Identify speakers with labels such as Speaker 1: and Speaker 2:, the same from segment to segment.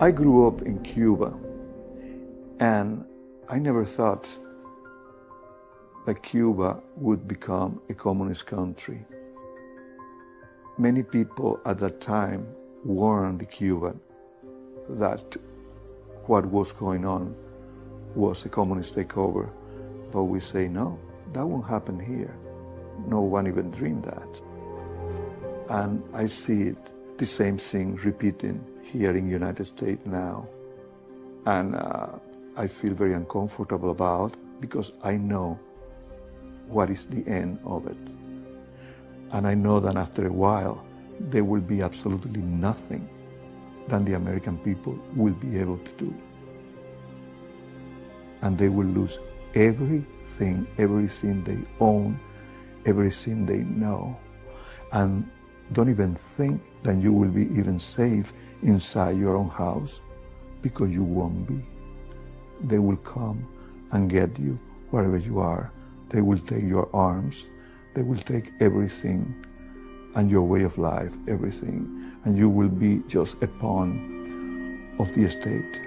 Speaker 1: I grew up in Cuba, and I never thought that Cuba would become a communist country. Many people at that time warned the Cuban that what was going on was a communist takeover, but we say no, that won't happen here. No one even dreamed that. And I see it, the same thing repeating here in the United States now. And I feel very uncomfortable about, because I know what is the end of it. And I know that after a while, there will be absolutely nothing that the American people will be able to do. And they will lose everything they own, everything they know. And don't even think that you will be even safe inside your own house, because you won't be. They will come and get you wherever you are. They will take your arms, they will take everything, and your way of life, everything, and you will be just a pawn of the state.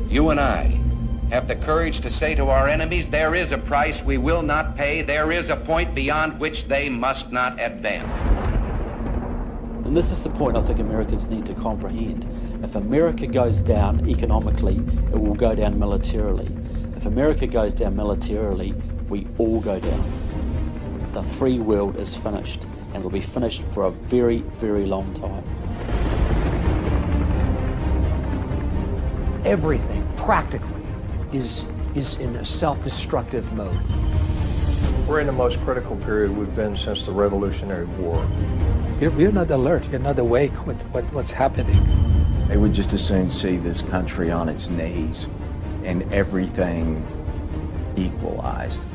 Speaker 2: You and I have the courage to say to our enemies, there is a price we will not pay, there is a point beyond which they must not advance.
Speaker 3: And this is the point I think Americans need to comprehend. If America goes down economically, it will go down militarily. If America goes down militarily, we all go down. The free world is finished, and it'll be finished for a very, very long time.
Speaker 4: Everything, practically, is in a self-destructive mode.
Speaker 5: We're in the most critical period we've been since the Revolutionary War.
Speaker 6: You're not alert, you're not awake with what's happening.
Speaker 7: They would just as soon see this country on its knees and everything equalized.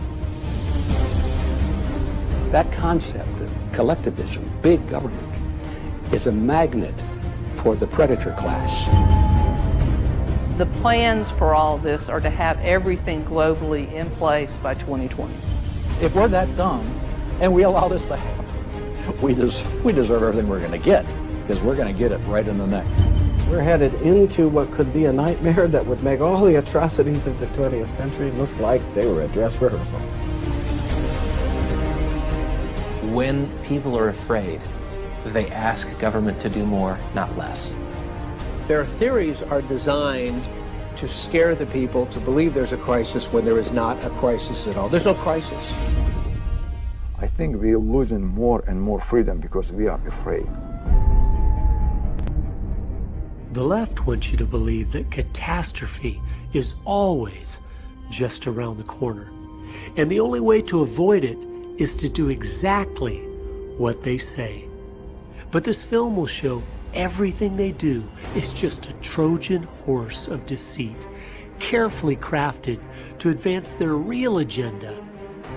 Speaker 8: That concept of collectivism, big government, is a magnet for the predator class.
Speaker 9: The plans for all of this are to have everything globally in place by 2020.
Speaker 6: If we're that dumb and we allow this to happen, we deserve everything we're going to get, because we're going to get it right in the neck.
Speaker 10: We're headed into what could be a nightmare that would make all the atrocities of the 20th century look like they were a dress rehearsal.
Speaker 11: When people are afraid, they ask government to do more, not less.
Speaker 12: Their theories are designed to scare the people to believe there's a crisis when there is not a crisis at all. There's no crisis.
Speaker 13: I think we're losing more and more freedom because we are afraid.
Speaker 14: The left wants you to believe that catastrophe is always just around the corner. And the only way to avoid it is to do exactly what they say. But this film will show everything they do is just a Trojan horse of deceit, carefully crafted to advance their real agenda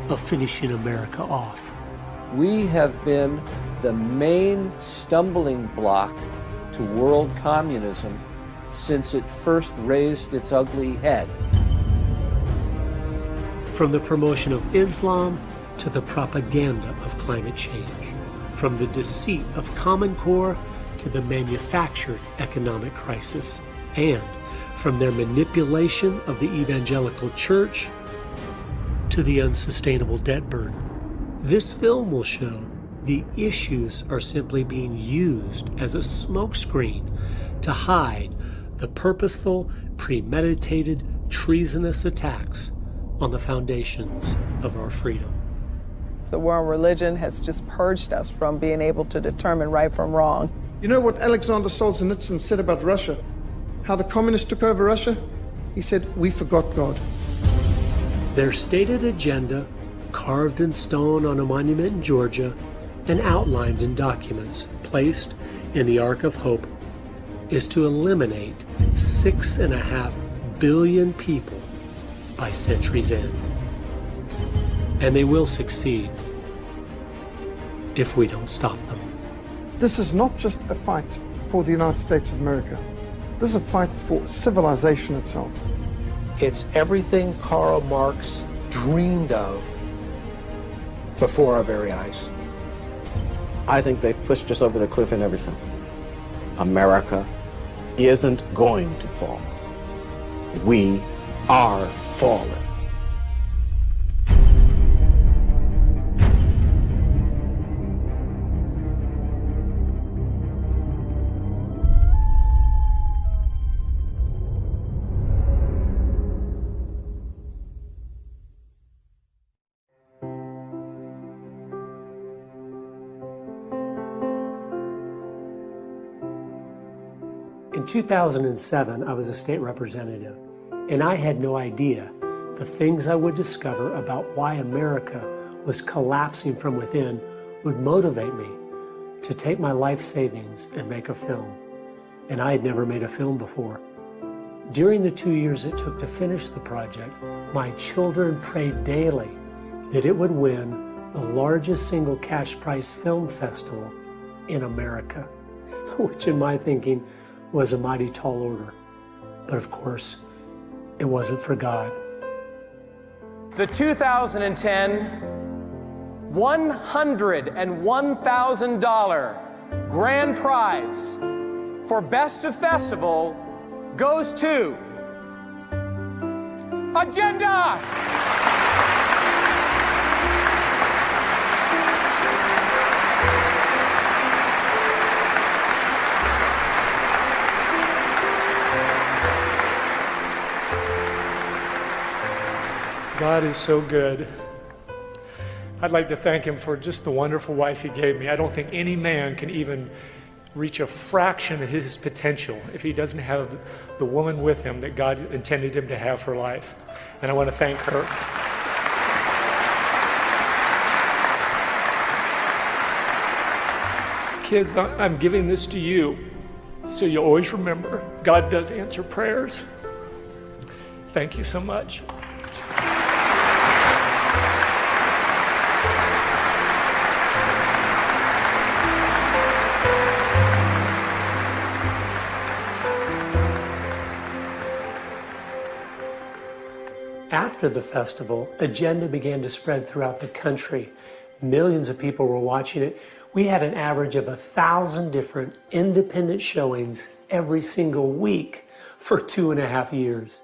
Speaker 14: of finishing America off.
Speaker 11: We have been the main stumbling block to world communism since it first raised its ugly head.
Speaker 14: From the promotion of Islam to the propaganda of climate change, from the deceit of Common Core to the manufactured economic crisis, and from their manipulation of the evangelical church to the unsustainable debt burden. This film will show the issues are simply being used as a smokescreen to hide the purposeful, premeditated, treasonous attacks on the foundations of our freedom.
Speaker 9: The war on religion has just purged us from being able to determine right from wrong.
Speaker 15: You know what Alexander Solzhenitsyn said about Russia? How the communists took over Russia? He said, "We forgot God."
Speaker 14: Their stated agenda, carved in stone on a monument in Georgia and outlined in documents placed in the Ark of Hope, is to eliminate 6.5 billion people by century's end. And they will succeed if we don't stop them.
Speaker 15: This is not just a fight for the United States of America. This is a fight for civilization itself.
Speaker 12: It's everything Karl Marx dreamed of before our very eyes.
Speaker 10: I think they've pushed us over the cliff in ever since. America isn't going to fall. We are falling.
Speaker 14: In 2007, I was a state representative, and I had no idea the things I would discover about why America was collapsing from within would motivate me to take my life savings and make a film. And I had never made a film before. During the 2 years it took to finish the project, my children prayed daily that it would win the largest single cash prize film festival in America, which in my thinking was a mighty tall order. But of course, it wasn't for God.
Speaker 16: The 2010 $101,000 grand prize for Best of Festival goes to Agenda!
Speaker 17: God is so good. I'd like to thank him for just the wonderful wife he gave me. I don't think any man can even reach a fraction of his potential if he doesn't have the woman with him that God intended him to have for life. And I want to thank her. Kids, I'm giving this to you so you'll always remember God does answer prayers. Thank you so much.
Speaker 14: After the festival, Agenda began to spread throughout the country. Millions of people were watching it. We had an average of 1,000 different independent showings every single week for 2.5 years.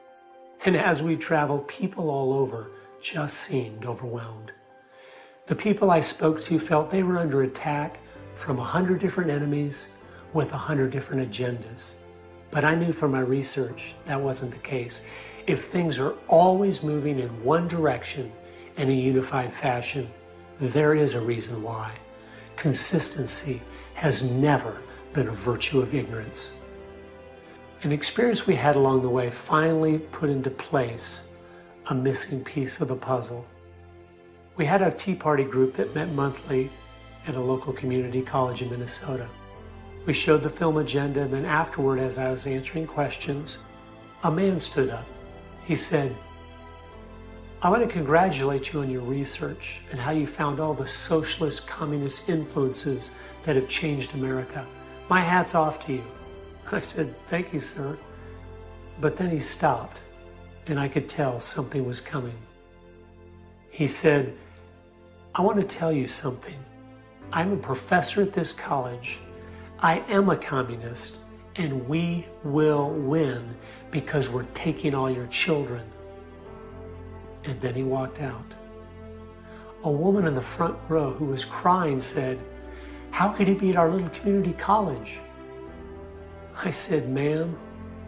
Speaker 14: And as we traveled, people all over just seemed overwhelmed. The people I spoke to felt they were under attack from 100 different enemies with 100 different agendas. But I knew from my research that wasn't the case. If things are always moving in one direction in a unified fashion, there is a reason why. Consistency has never been a virtue of ignorance. An experience we had along the way finally put into place a missing piece of the puzzle. We had a Tea Party group that met monthly at a local community college in Minnesota. We showed the film Agenda, and then afterward, as I was answering questions, a man stood up. He said, "I want to congratulate you on your research and how you found all the socialist, communist influences that have changed America. My hat's off to you." I said, "Thank you, sir." But then he stopped, and I could tell something was coming. He said, "I want to tell you something. I'm a professor at this college. I am a communist, and we will win because we're taking all your children." And then he walked out. A woman in the front row who was crying said, "How could he be at our little community college?" I said, "Ma'am,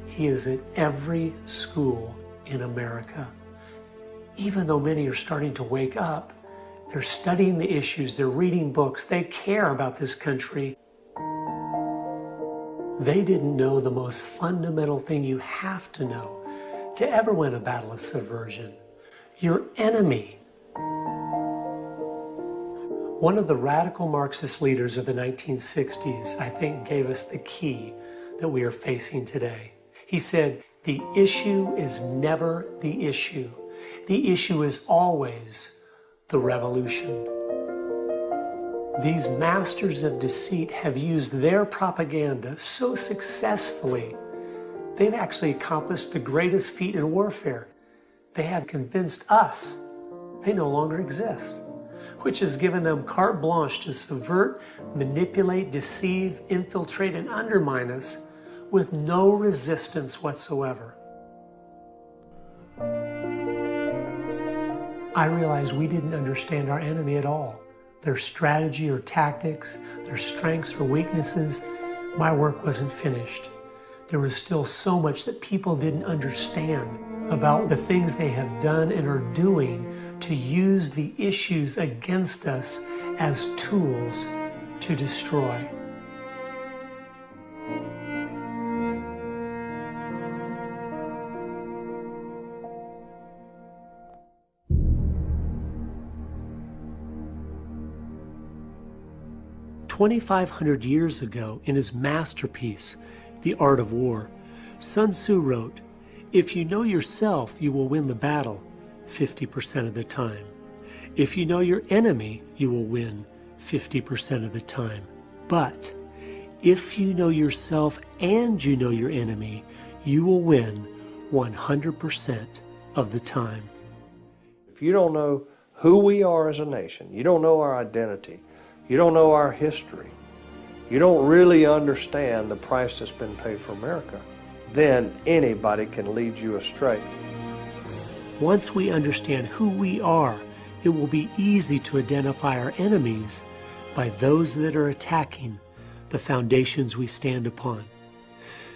Speaker 14: he is at every school in America. Even though many are starting to wake up, they're studying the issues, they're reading books, they care about this country. They didn't know the most fundamental thing you have to know to ever win a battle of subversion. Your enemy." One of the radical Marxist leaders of the 1960s, I think, gave us the key that we are facing today. He said, "The issue is never the issue. The issue is always the revolution. These masters of deceit have used their propaganda so successfully, they've actually accomplished the greatest feat in warfare. They have convinced us they no longer exist, which has given them carte blanche to subvert, manipulate, deceive, infiltrate, and undermine us with no resistance whatsoever. I realized we didn't understand our enemy at all. Their strategy or tactics, their strengths or weaknesses. My work wasn't finished. There was still so much that people didn't understand about the things they have done and are doing to use the issues against us as tools to destroy. "2,500 years ago, in his masterpiece, The Art of War, Sun Tzu wrote, "If you know yourself, you will win the battle 50% of the time. If you know your enemy, you will win 50% of the time. But if you know yourself and you know your enemy, you will win 100% of the time."
Speaker 5: If you don't know who we are as a nation, you don't know our identity, you don't know our history, you don't really understand the price that's been paid for America, then anybody can lead you astray.
Speaker 14: Once we understand who we are, it will be easy to identify our enemies by those that are attacking the foundations we stand upon.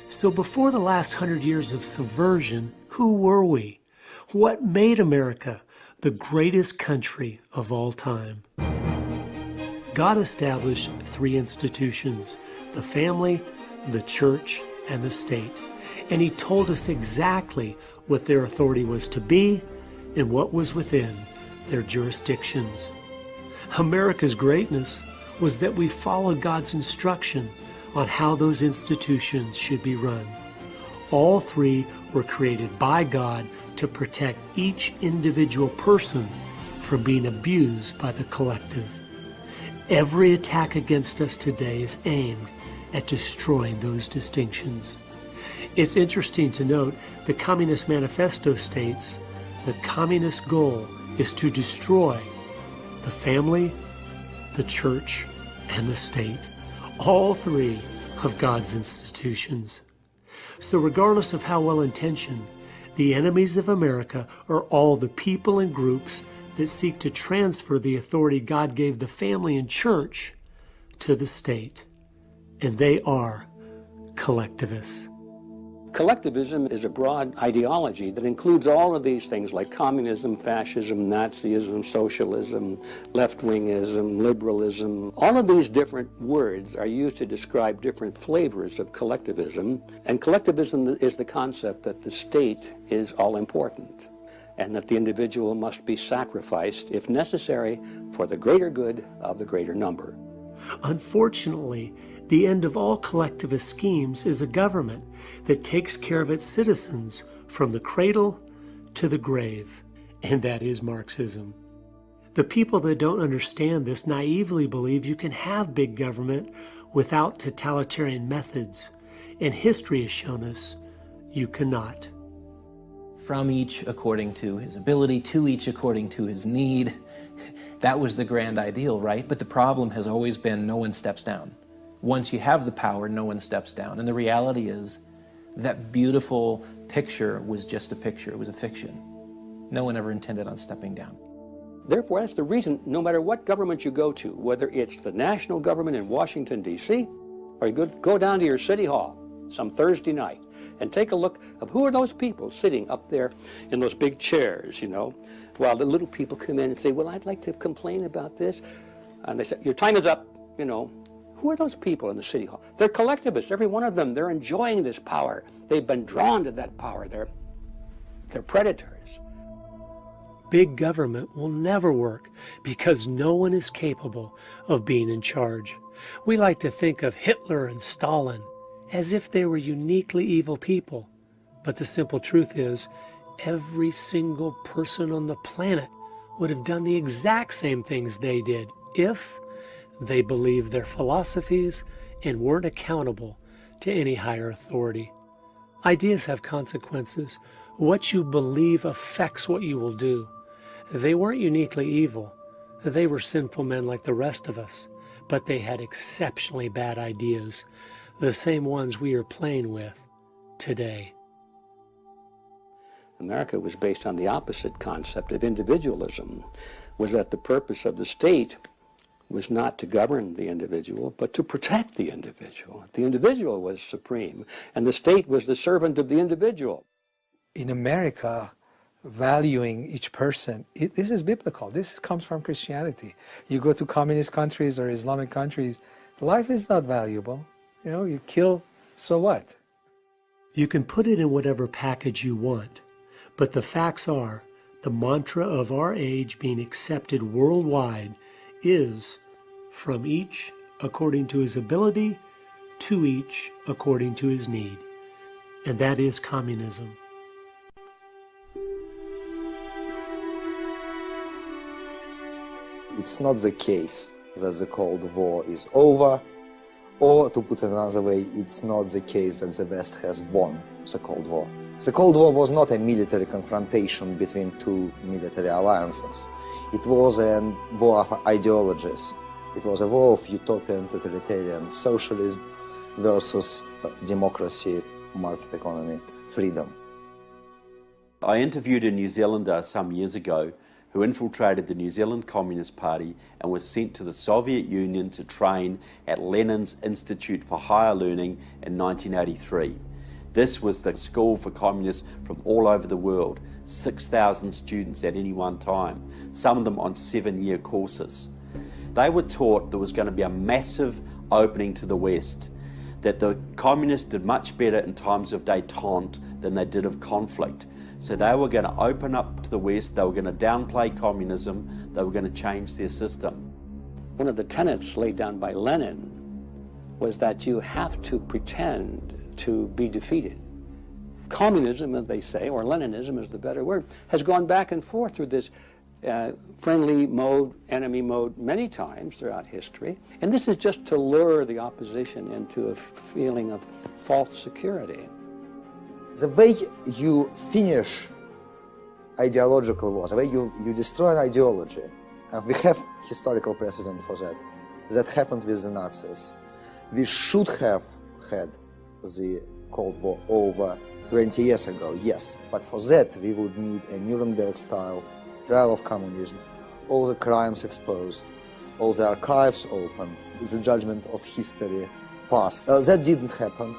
Speaker 14: So before the last 100 years of subversion, who were we? What made America the greatest country of all time? God established 3 institutions: the family, the church, and the state. And He told us exactly what their authority was to be and what was within their jurisdictions. America's greatness was that we followed God's instruction on how those institutions should be run. All 3 were created by God to protect each individual person from being abused by the collective. Every attack against us today is aimed at destroying those distinctions. It's interesting to note the Communist Manifesto states the communist goal is to destroy the family, the church, and the state, all 3 of God's institutions. So regardless of how well-intentioned, the enemies of America are all the people and groups that seek to transfer the authority God gave the family and church to the state. And they are collectivists.
Speaker 8: Collectivism is a broad ideology that includes all of these things like communism, fascism, Nazism, socialism, left-wingism, liberalism. All of these different words are used to describe different flavors of collectivism. And collectivism is the concept that the state is all-important and that the individual must be sacrificed, if necessary, for the greater good of the greater number.
Speaker 14: Unfortunately, the end of all collectivist schemes is a government that takes care of its citizens from the cradle to the grave, and that is Marxism. The people that don't understand this naively believe you can have big government without totalitarian methods, and history has shown us you cannot.
Speaker 18: From each according to his ability, to each according to his need. That was the grand ideal, right? But the problem has always been no one steps down. Once you have the power, no one steps down. And the reality is that beautiful picture was just a picture. It was a fiction. No one ever intended on stepping down.
Speaker 8: Therefore, that's the reason, no matter what government you go to, whether it's the national government in Washington, D.C., or you go down to your city hall some Thursday night and take a look of who are those people sitting up there in those big chairs, you know, while the little people come in and say, well, I'd like to complain about this. And they say, your time is up, you know. Who are those people in the city hall? They're collectivists, every one of them. They're enjoying this power. They've been drawn to that power. They're predators.
Speaker 14: Big government will never work because no one is capable of being in charge. We like to think of Hitler and Stalin as if they were uniquely evil people. But the simple truth is, every single person on the planet would have done the exact same things they did if they believed their philosophies and weren't accountable to any higher authority. Ideas have consequences. What you believe affects what you will do. They weren't uniquely evil. They were sinful men like the rest of us, but they had exceptionally bad ideas, the same ones we are playing with today.
Speaker 8: America was based on the opposite concept of individualism, was that the purpose of the state was not to govern the individual, but to protect the individual. The individual was supreme, and the state was the servant of the individual.
Speaker 19: In America, valuing each person, this is biblical. This comes from Christianity. You go to communist countries or Islamic countries, life is not valuable. You know, you kill, so what?
Speaker 14: You can put it in whatever package you want, but the facts are, the mantra of our age being accepted worldwide is from each according to his ability, to each according to his need. And that is communism.
Speaker 20: It's not the case that the Cold War is over, or to put it another way, it's not the case that the West has won the Cold War. The Cold War was not a military confrontation between two military alliances. It was a war of ideologies. It was a war of utopian totalitarian socialism versus democracy, market economy, freedom.
Speaker 21: I interviewed a New Zealander some years ago who infiltrated the New Zealand Communist Party and was sent to the Soviet Union to train at Lenin's Institute for Higher Learning in 1983. This was the school for communists from all over the world, 6,000 students at any one time, some of them on 7-year courses. They were taught there was going to be a massive opening to the West, that the communists did much better in times of détente than they did of conflict. So they were going to open up to the West, they were going to downplay communism, they were going to change their system.
Speaker 8: One of the tenets laid down by Lenin was that you have to pretend to be defeated. Communism, as they say, or Leninism is the better word, has gone back and forth through this friendly mode, enemy mode, many times throughout history. And this is just to lure the opposition into a feeling of false security.
Speaker 20: The way you finish ideological wars, the way you destroy an ideology, and we have historical precedent for that. That happened with the Nazis. We should have had the Cold War over 20 years ago, yes, but for that we would need a Nuremberg-style trial of communism, all the crimes exposed, all the archives opened, the judgment of history passed. That didn't happen.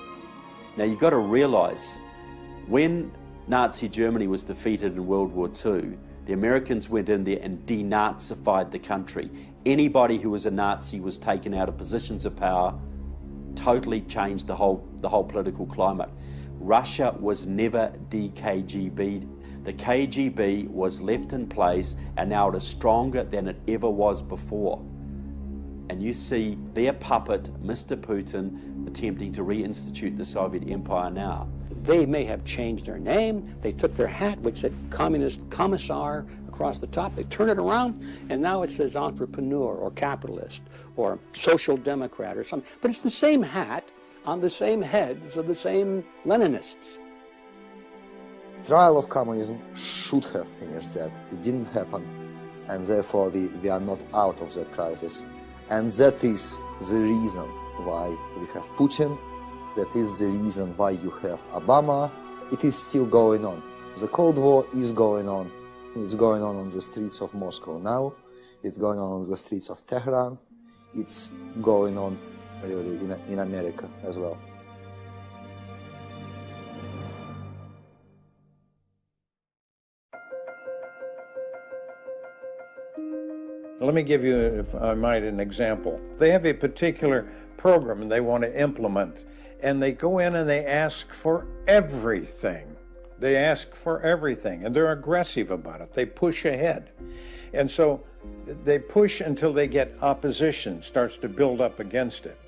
Speaker 21: Now you've got to realize, when Nazi Germany was defeated in World War II, the Americans went in there and denazified the country. Anybody who was a Nazi was taken out of positions of power, totally changed the whole political climate. Russia was never de-KGB'd. The KGB was left in place, and now it is stronger than it ever was before. And you see their puppet, Mr. Putin, attempting to reinstitute the Soviet Empire now.
Speaker 8: They may have changed their name. They took their hat, which said Communist Commissar across the top. They turned it around, and now it says entrepreneur or capitalist or social democrat or something. But it's the same hat on the same heads of the same Leninists.
Speaker 20: Trial of communism should have finished that. It didn't happen, and therefore we are not out of that crisis. And that is the reason why we have Putin. That is the reason why you have Obama. It is still going on. The Cold War is going on. It's going on the streets of Moscow now. It's going on the streets of Tehran. It's going on really in America as well.
Speaker 22: Let me give you, if I might, an example. They have a particular program they want to implement, and they go in and they ask for everything. They ask for everything, and they're aggressive about it. They push ahead. And so they push until they get opposition, starts to build up against it.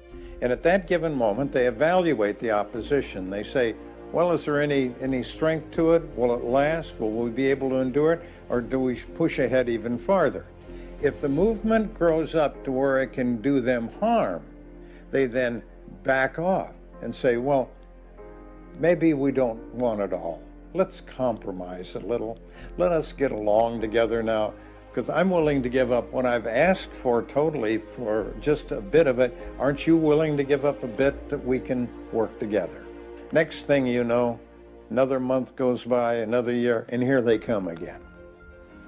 Speaker 22: And at that given moment, they evaluate the opposition. They say, Well, is there any strength to it? Will it last? Will we be able to endure it? Or do we push ahead even farther? If the movement grows up to where it can do them harm, they then back off and say, well, maybe we don't want it all. Let's compromise a little. Let us get along together now, because I'm willing to give up what I've asked for totally for just a bit of it. Aren't you willing to give up a bit that we can work together? Next thing you know, another month goes by, another year, and here they come again.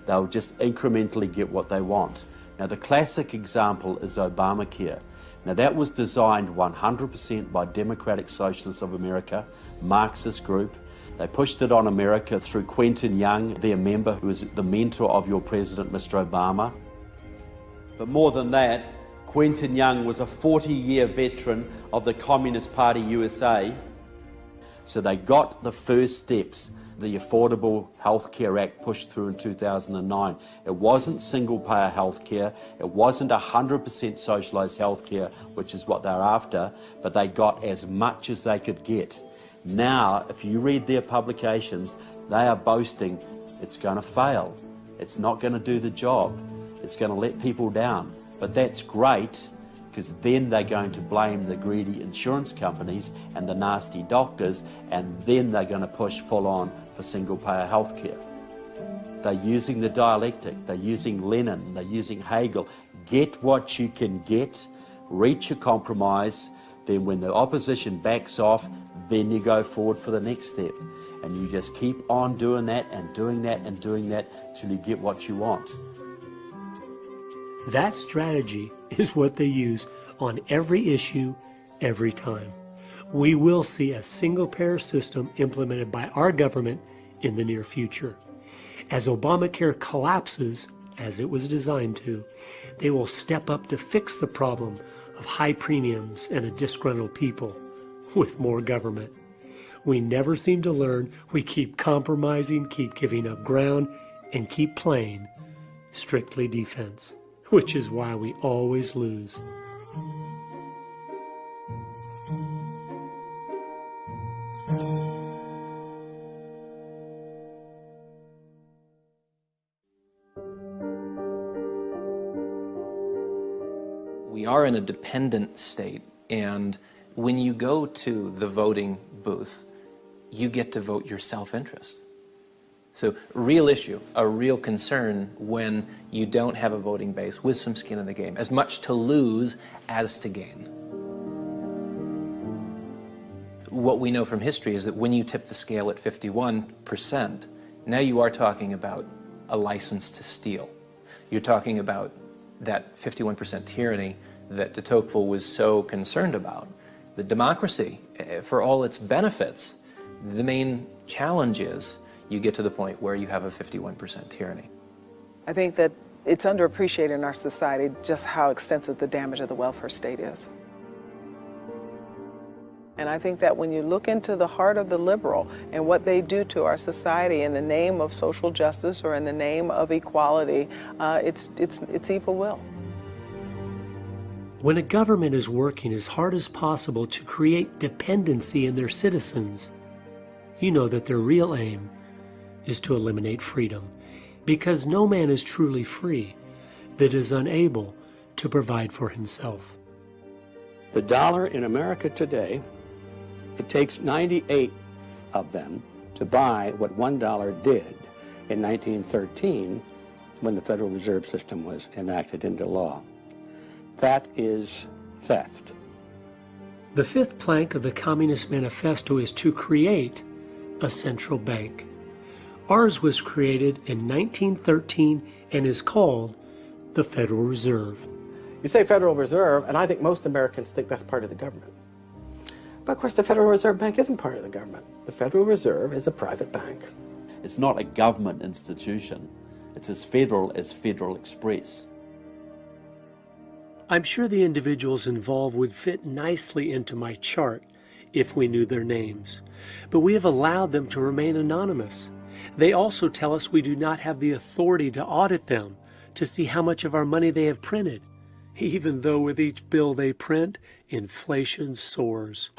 Speaker 21: They'll just incrementally get what they want. Now, the classic example is Obamacare. Now, that was designed 100% by Democratic Socialists of America, Marxist group. They pushed it on America through Quentin Young, their member, who was the mentor of your president, Mr. Obama. But more than that, Quentin Young was a 40-year veteran of the Communist Party USA. So they got the first steps. The Affordable Health Care Act pushed through in 2009. It wasn't single-payer health care. It wasn't 100% socialised health care, which is what they're after, but they got as much as they could get. Now, if you read their publications, they are boasting it's going to fail. It's not going to do the job. It's going to let people down. But that's great, because then they're going to blame the greedy insurance companies and the nasty doctors, and then they're going to push full on for single-payer health care. They're using the dialectic, they're using Lenin, they're using Hegel. Get what you can get, reach a compromise, then when the opposition backs off, then you go forward for the next step. And you just keep on doing that and doing that and doing that till you get what you want.
Speaker 14: That strategy is what they use on every issue, every time. We will see a single-payer system implemented by our government in the near future. As Obamacare collapses, as it was designed to, they will step up to fix the problem of high premiums and a disgruntled people with more government. We never seem to learn. We keep compromising, keep giving up ground, and keep playing strictly defense, which is why we always lose.
Speaker 18: We are in a dependent state, and when you go to the voting booth, you get to vote your self-interest. So, real issue, a real concern when you don't have a voting base with some skin in the game, as much to lose as to gain. What we know from history is that when you tip the scale at 51%, now you are talking about a license to steal. You're talking about that 51% tyranny that de Tocqueville was so concerned about. The democracy, for all its benefits, the main challenge is you get to the point where you have a 51% tyranny.
Speaker 1: I think that it's underappreciated in our society just how extensive the damage of the welfare state is. And I think that when you look into the heart of the liberal and what they do to our society in the name of social justice or in the name of equality, it's evil will.
Speaker 14: When a government is working as hard as possible to create dependency in their citizens, you know that their real aim is to eliminate freedom, because no man is truly free that is unable to provide for himself.
Speaker 8: The dollar in America today, it takes 98 of them to buy what $1 did in 1913 when the Federal Reserve System was enacted into law. That is theft.
Speaker 14: The fifth plank of the Communist Manifesto is to create a central bank. Ours was created in 1913 and is called the Federal Reserve.
Speaker 10: You say Federal Reserve, and I think most Americans think that's part of the government. But of course, the Federal Reserve Bank isn't part of the government. The Federal Reserve is a private bank.
Speaker 21: It's not a government institution. It's as Federal Express.
Speaker 14: I'm sure the individuals involved would fit nicely into my chart if we knew their names, but we have allowed them to remain anonymous. They also tell us we do not have the authority to audit them to see how much of our money they have printed, even though with each bill they print, inflation soars.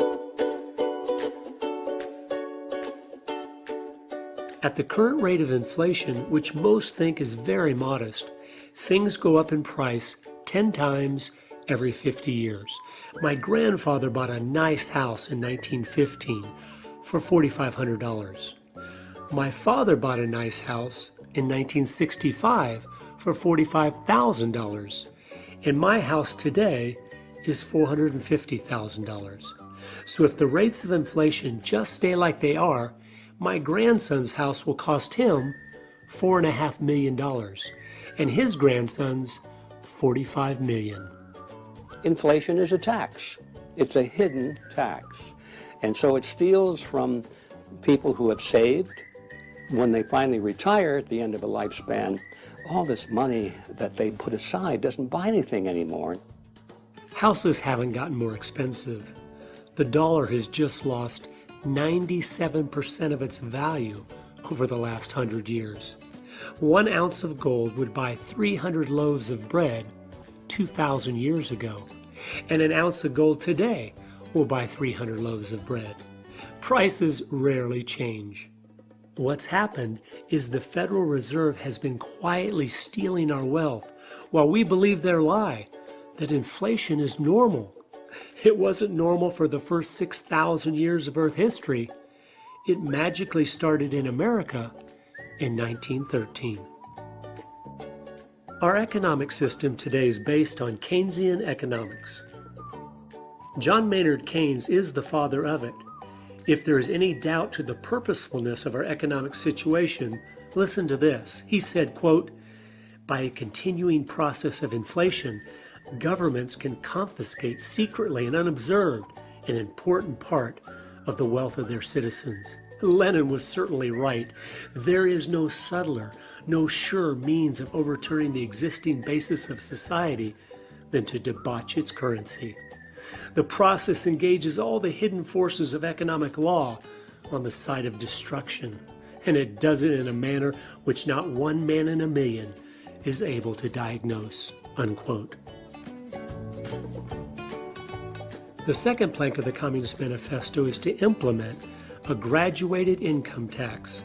Speaker 14: At the current rate of inflation, which most think is very modest, things go up in price 10 times every 50 years. My grandfather bought a nice house in 1915 for $4,500. My father bought a nice house in 1965 for $45,000. And my house today is $450,000. So if the rates of inflation just stay like they are, my grandson's house will cost him $4.5 million, and his grandson's $45 million.
Speaker 8: Inflation is a tax. It's a hidden tax. And so it steals from people who have saved. When they finally retire at the end of a lifespan, all this money that they put aside doesn't buy anything anymore.
Speaker 14: Houses haven't gotten more expensive. The dollar has just lost 97% of its value over the last 100 years. 1 ounce of gold would buy 300 loaves of bread 2,000 years ago, and an ounce of gold today will buy 300 loaves of bread. Prices rarely change. What's happened is the Federal Reserve has been quietly stealing our wealth while we believe their lie that inflation is normal. It wasn't normal for the first 6,000 years of Earth history. It magically started in America in 1913. Our economic system today is based on Keynesian economics. John Maynard Keynes is the father of it. If there is any doubt to the purposefulness of our economic situation, listen to this. He said, quote, "By a continuing process of inflation, governments can confiscate secretly and unobserved an important part of the wealth of their citizens." Lenin was certainly right. There is no subtler, no surer means of overturning the existing basis of society than to debauch its currency. The process engages all the hidden forces of economic law on the side of destruction, and it does it in a manner which not one man in a million is able to diagnose, unquote. The second plank of the Communist Manifesto is to implement a graduated income tax.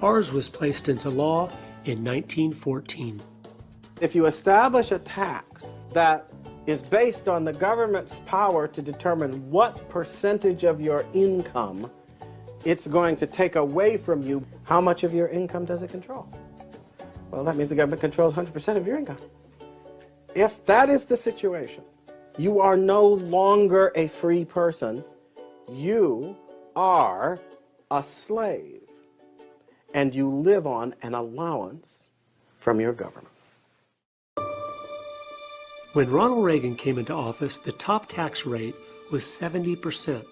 Speaker 14: Ours was placed into law in 1914.
Speaker 10: If you establish a tax that is based on the government's power to determine what percentage of your income it's going to take away from you, how much of your income does it control? Well, that means the government controls 100% of your income. If that is the situation, you are no longer a free person. You are a slave, and you live on an allowance from your government.
Speaker 14: When Ronald Reagan came into office, the top tax rate was 70%.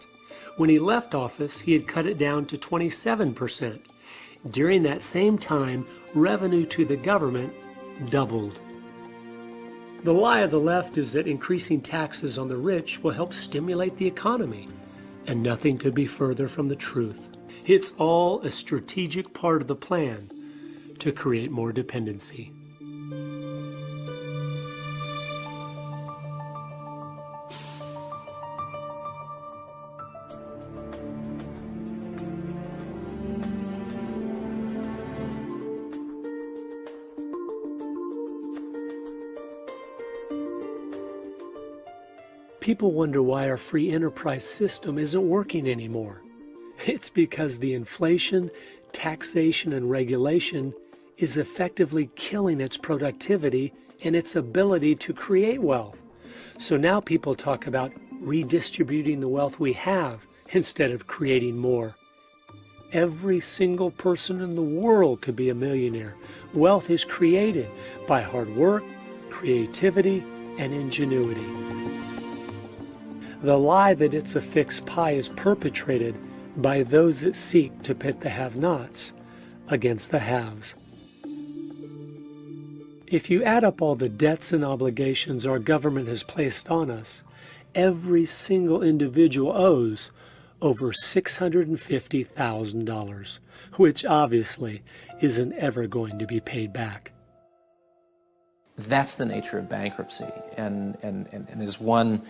Speaker 14: When he left office, he had cut it down to 27%. During that same time, revenue to the government doubled. The lie of the left is that increasing taxes on the rich will help stimulate the economy, and nothing could be further from the truth. It's all a strategic part of the plan to create more dependency. People wonder why our free enterprise system isn't working anymore. It's because the inflation, taxation, and regulation is effectively killing its productivity and its ability to create wealth. So now people talk about redistributing the wealth we have instead of creating more. Every single person in the world could be a millionaire. Wealth is created by hard work, creativity, and ingenuity. The lie that it's a fixed pie is perpetrated by those that seek to pit the have-nots against the haves. If you add up all the debts and obligations our government has placed on us, every single individual owes over $650,000, which obviously isn't ever going to be paid back.
Speaker 18: That's the nature of bankruptcy. And as one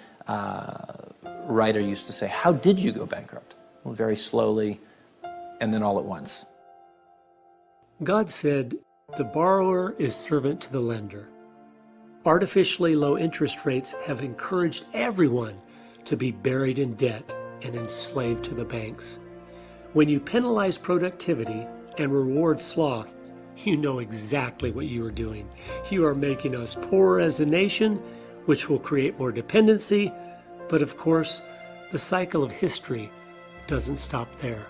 Speaker 18: writer used to say, how did you go bankrupt? Well, very slowly and then all at once.
Speaker 14: God said, "The borrower is servant to the lender." Artificially low interest rates have encouraged everyone to be buried in debt and enslaved to the banks. When you penalize productivity and reward sloth, you know exactly what you are doing. You are making us poorer as a nation, which will create more dependency, but of course, the cycle of history doesn't stop there.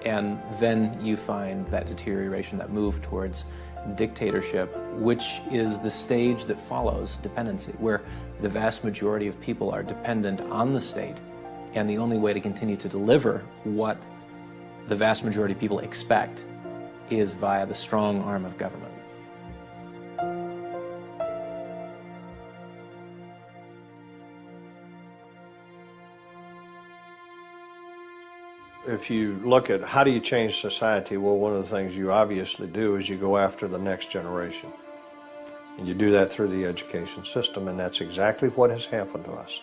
Speaker 18: And then you find that deterioration, that move towards dictatorship, which is the stage that follows dependency, where the vast majority of people are dependent on the state, and the only way to continue to deliver what the vast majority of people expect is via the strong arm of government.
Speaker 5: If you look at how do you change society, well, one of the things you obviously do is you go after the next generation. And you do that through the education system, and that's exactly what has happened to us.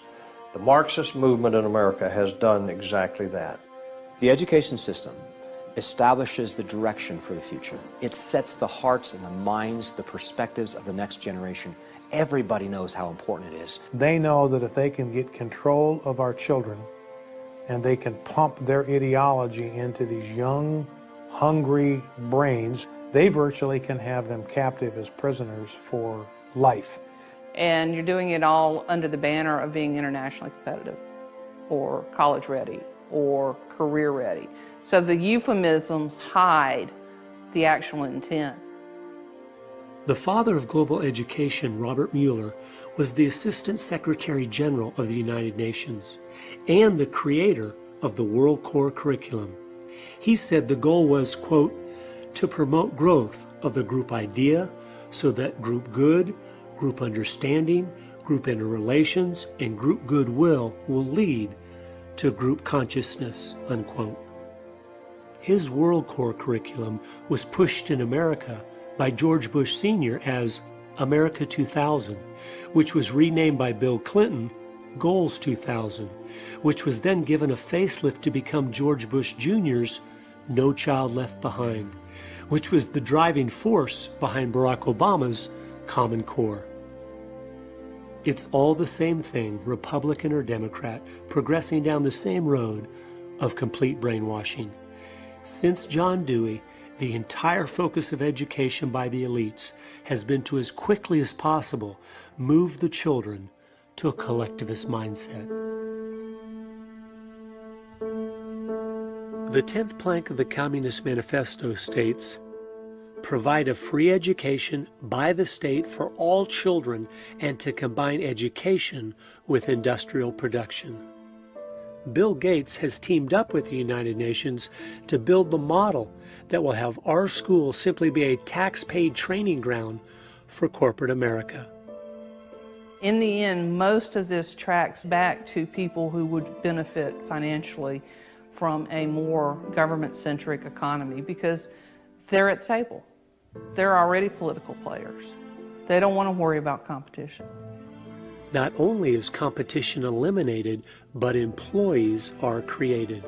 Speaker 5: The Marxist movement in America has done exactly that.
Speaker 4: The education system establishes the direction for the future. It sets the hearts and the minds, the perspectives of the next generation. Everybody knows how important it is.
Speaker 2: They know that if they can get control of our children, and they can pump their ideology into these young, hungry brains, they virtually can have them captive as prisoners for life.
Speaker 9: And you're doing it all under the banner of being internationally competitive, or college ready, or career ready. So the euphemisms hide the actual intent.
Speaker 14: The father of global education, Robert Mueller, was the Assistant Secretary General of the United Nations and the creator of the World Core Curriculum. He said the goal was, quote, to promote growth of the group idea so that group good, group understanding, group interrelations, and group goodwill will lead to group consciousness, unquote. His World Core Curriculum was pushed in America by George Bush Sr. as America 2000, which was renamed by Bill Clinton Goals 2000, which was then given a facelift to become George Bush Jr.'s No Child Left Behind, which was the driving force behind Barack Obama's Common Core. It's all the same thing, Republican or Democrat, progressing down the same road of complete brainwashing. Since John Dewey, the entire focus of education by the elites has been to, as quickly as possible, move the children to a collectivist mindset. The 10th plank of the Communist Manifesto states, provide a free education by the state for all children and to combine education with industrial production. Bill Gates has teamed up with the United Nations to build the model that will have our schools simply be a tax-paid training ground for corporate America.
Speaker 9: In the end, most of this tracks back to people who would benefit financially from a more government-centric economy because they're at table. They're already political players. They don't want to worry about competition.
Speaker 14: Not only is competition eliminated, but employees are created.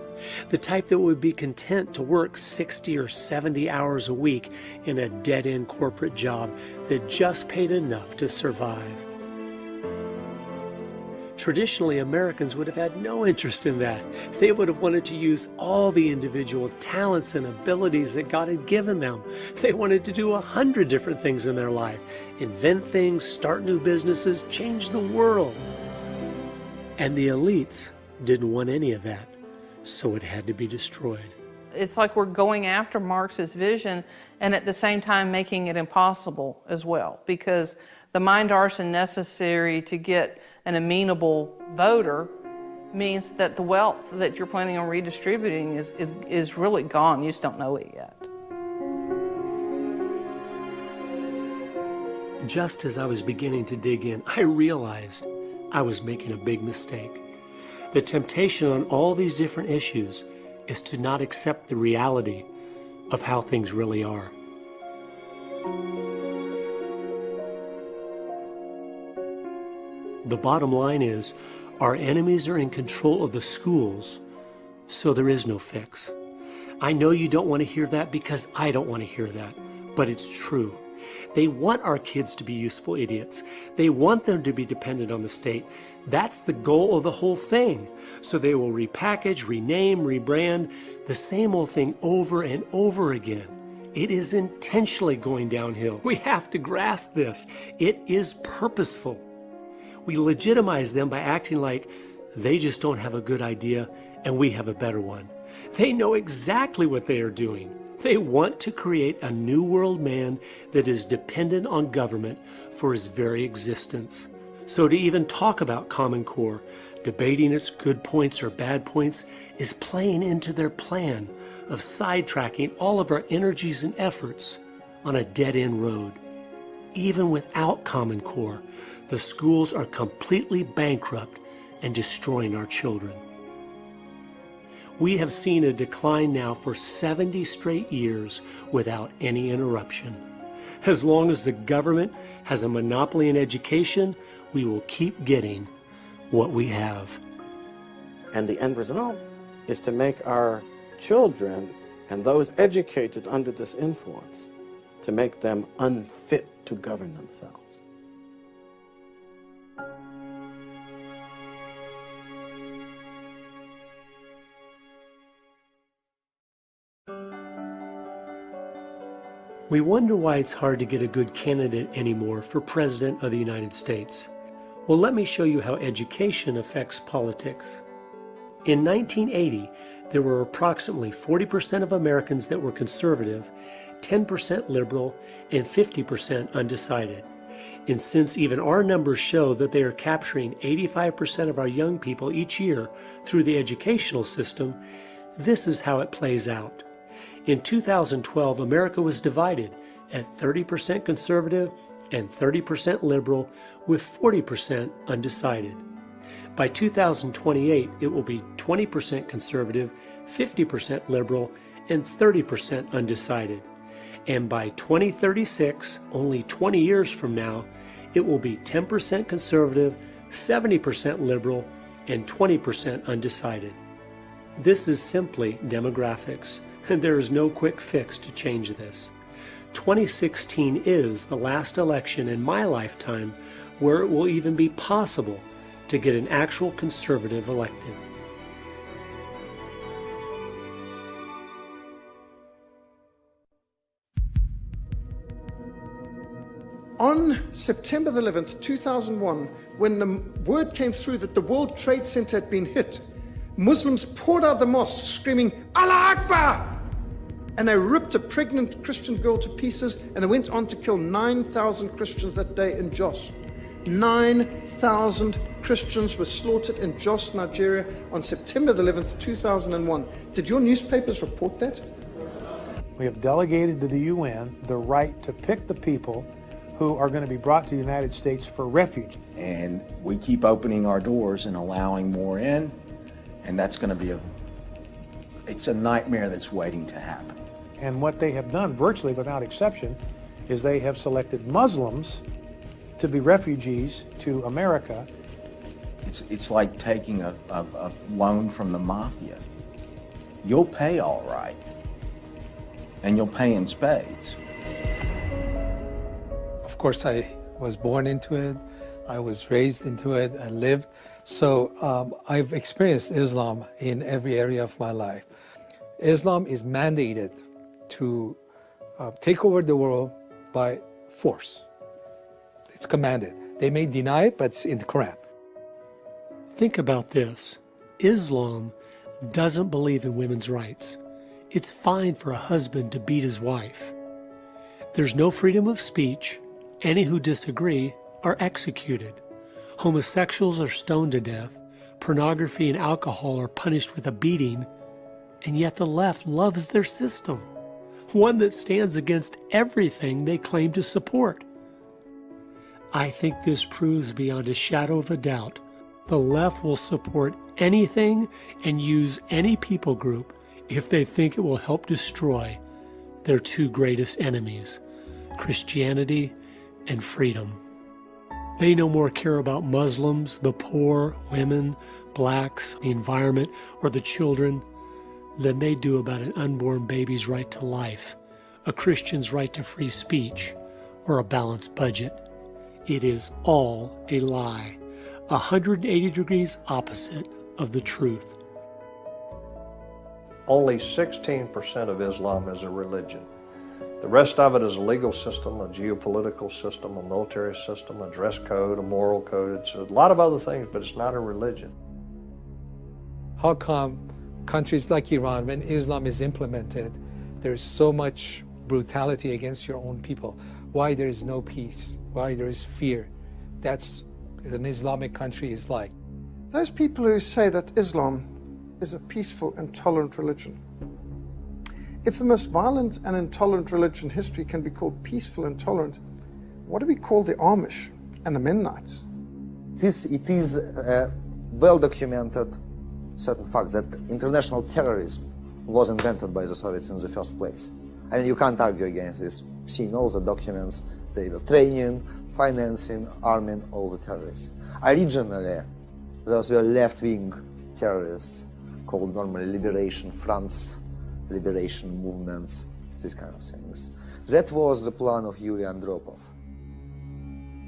Speaker 14: The type that would be content to work 60 or 70 hours a week in a dead-end corporate job that just paid enough to survive. Traditionally, Americans would have had no interest in that. They would have wanted to use all the individual talents and abilities that God had given them. They wanted to do 100 different things in their life. Invent things, start new businesses, change the world. And the elites didn't want any of that, so it had to be destroyed.
Speaker 9: It's like we're going after Marx's vision and at the same time making it impossible as well, because the mind arson necessary to get an amenable voter means that the wealth that you're planning on redistributing is really gone. You just don't know it yet.
Speaker 14: Just as I was beginning to dig in, I realized I was making a big mistake. The temptation on all these different issues is to not accept the reality of how things really are. The bottom line is, our enemies are in control of the schools, so there is no fix. I know you don't want to hear that because I don't want to hear that, but it's true. They want our kids to be useful idiots. They want them to be dependent on the state. That's the goal of the whole thing. So they will repackage, rename, rebrand the same old thing over and over again. It is intentionally going downhill. We have to grasp this. It is purposeful. We legitimize them by acting like they just don't have a good idea and we have a better one. They know exactly what they are doing. They want to create a new world man that is dependent on government for his very existence. So to even talk about Common Core, debating its good points or bad points, is playing into their plan of sidetracking all of our energies and efforts on a dead-end road. Even without Common Core, the schools are completely bankrupt and destroying our children. We have seen a decline now for 70 straight years without any interruption. As long as the government has a monopoly in education, we will keep getting what we have.
Speaker 10: And the end result is to make our children and those educated under this influence, to make them unfit to govern themselves.
Speaker 14: We wonder why it's hard to get a good candidate anymore for President of the United States. Well, let me show you how education affects politics. In 1980, there were approximately 40% of Americans that were conservative, 10% liberal, and 50% undecided. And since even our numbers show that they are capturing 85% of our young people each year through the educational system, this is how it plays out. In 2012, America was divided at 30% conservative and 30% liberal, with 40% undecided. By 2028, it will be 20% conservative, 50% liberal, and 30% undecided. And by 2036, only 20 years from now, it will be 10% conservative, 70% liberal, and 20% undecided. This is simply demographics, and there is no quick fix to change this. 2016 is the last election in my lifetime where it will even be possible to get an actual conservative elected.
Speaker 15: On September the 11th, 2001, when the word came through that the World Trade Center had been hit, Muslims poured out the mosque screaming, Allah Akbar! And they ripped a pregnant Christian girl to pieces, and they went on to kill 9,000 Christians that day in Jos. 9,000 Christians were slaughtered in Jos, Nigeria on September the 11th, 2001. Did your newspapers report that?
Speaker 2: We have delegated to the UN the right to pick the people who are going to be brought to the United States for refuge.
Speaker 3: And we keep opening our doors and allowing more in, and that's going to be it's a nightmare that's waiting to happen.
Speaker 2: And what they have done, virtually without exception, is they have selected Muslims to be refugees to America.
Speaker 3: It's like taking a loan from the mafia. You'll pay all right, and you'll pay in spades.
Speaker 19: Of course, I was born into it. I was raised into it and lived. So I've experienced Islam in every area of my life. Islam is mandated to take over the world by force. It's commanded. They may deny it, but it's in the Quran.
Speaker 14: Think about this. Islam doesn't believe in women's rights. It's fine for a husband to beat his wife. There's no freedom of speech. Any who disagree are executed. Homosexuals are stoned to death. Pornography and alcohol are punished with a beating. And yet the left loves their system, one that stands against everything they claim to support. I think this proves beyond a shadow of a doubt the left will support anything and use any people group if they think it will help destroy their two greatest enemies, Christianity and freedom. They no more care about Muslims, the poor, women, blacks, the environment, or the children than they do about an unborn baby's right to life, a Christian's right to free speech, or a balanced budget. It is all a lie, 180 degrees opposite of the truth.
Speaker 5: Only 16% of Islam is a religion. The rest of it is a legal system, a geopolitical system, a military system, a dress code, a moral code. It's a lot of other things, but it's not a religion.
Speaker 19: How come countries like Iran, when Islam is implemented, there's so much brutality against your own people? Why there is no peace? Why there is fear? That's what an Islamic country is like.
Speaker 15: Those people who say that Islam is a peaceful and tolerant religion, if the most violent and intolerant religion in history can be called peaceful and tolerant, what do we call the Amish and the Mennonites?
Speaker 20: It is well documented certain fact that international terrorism was invented by the Soviets in the first place. I mean, you can't argue against this. Seeing all the documents, they were training, financing, arming all the terrorists. Originally, those were left-wing terrorists called normally liberation fronts, liberation movements, these kind of things. That was the plan of Yuri Andropov.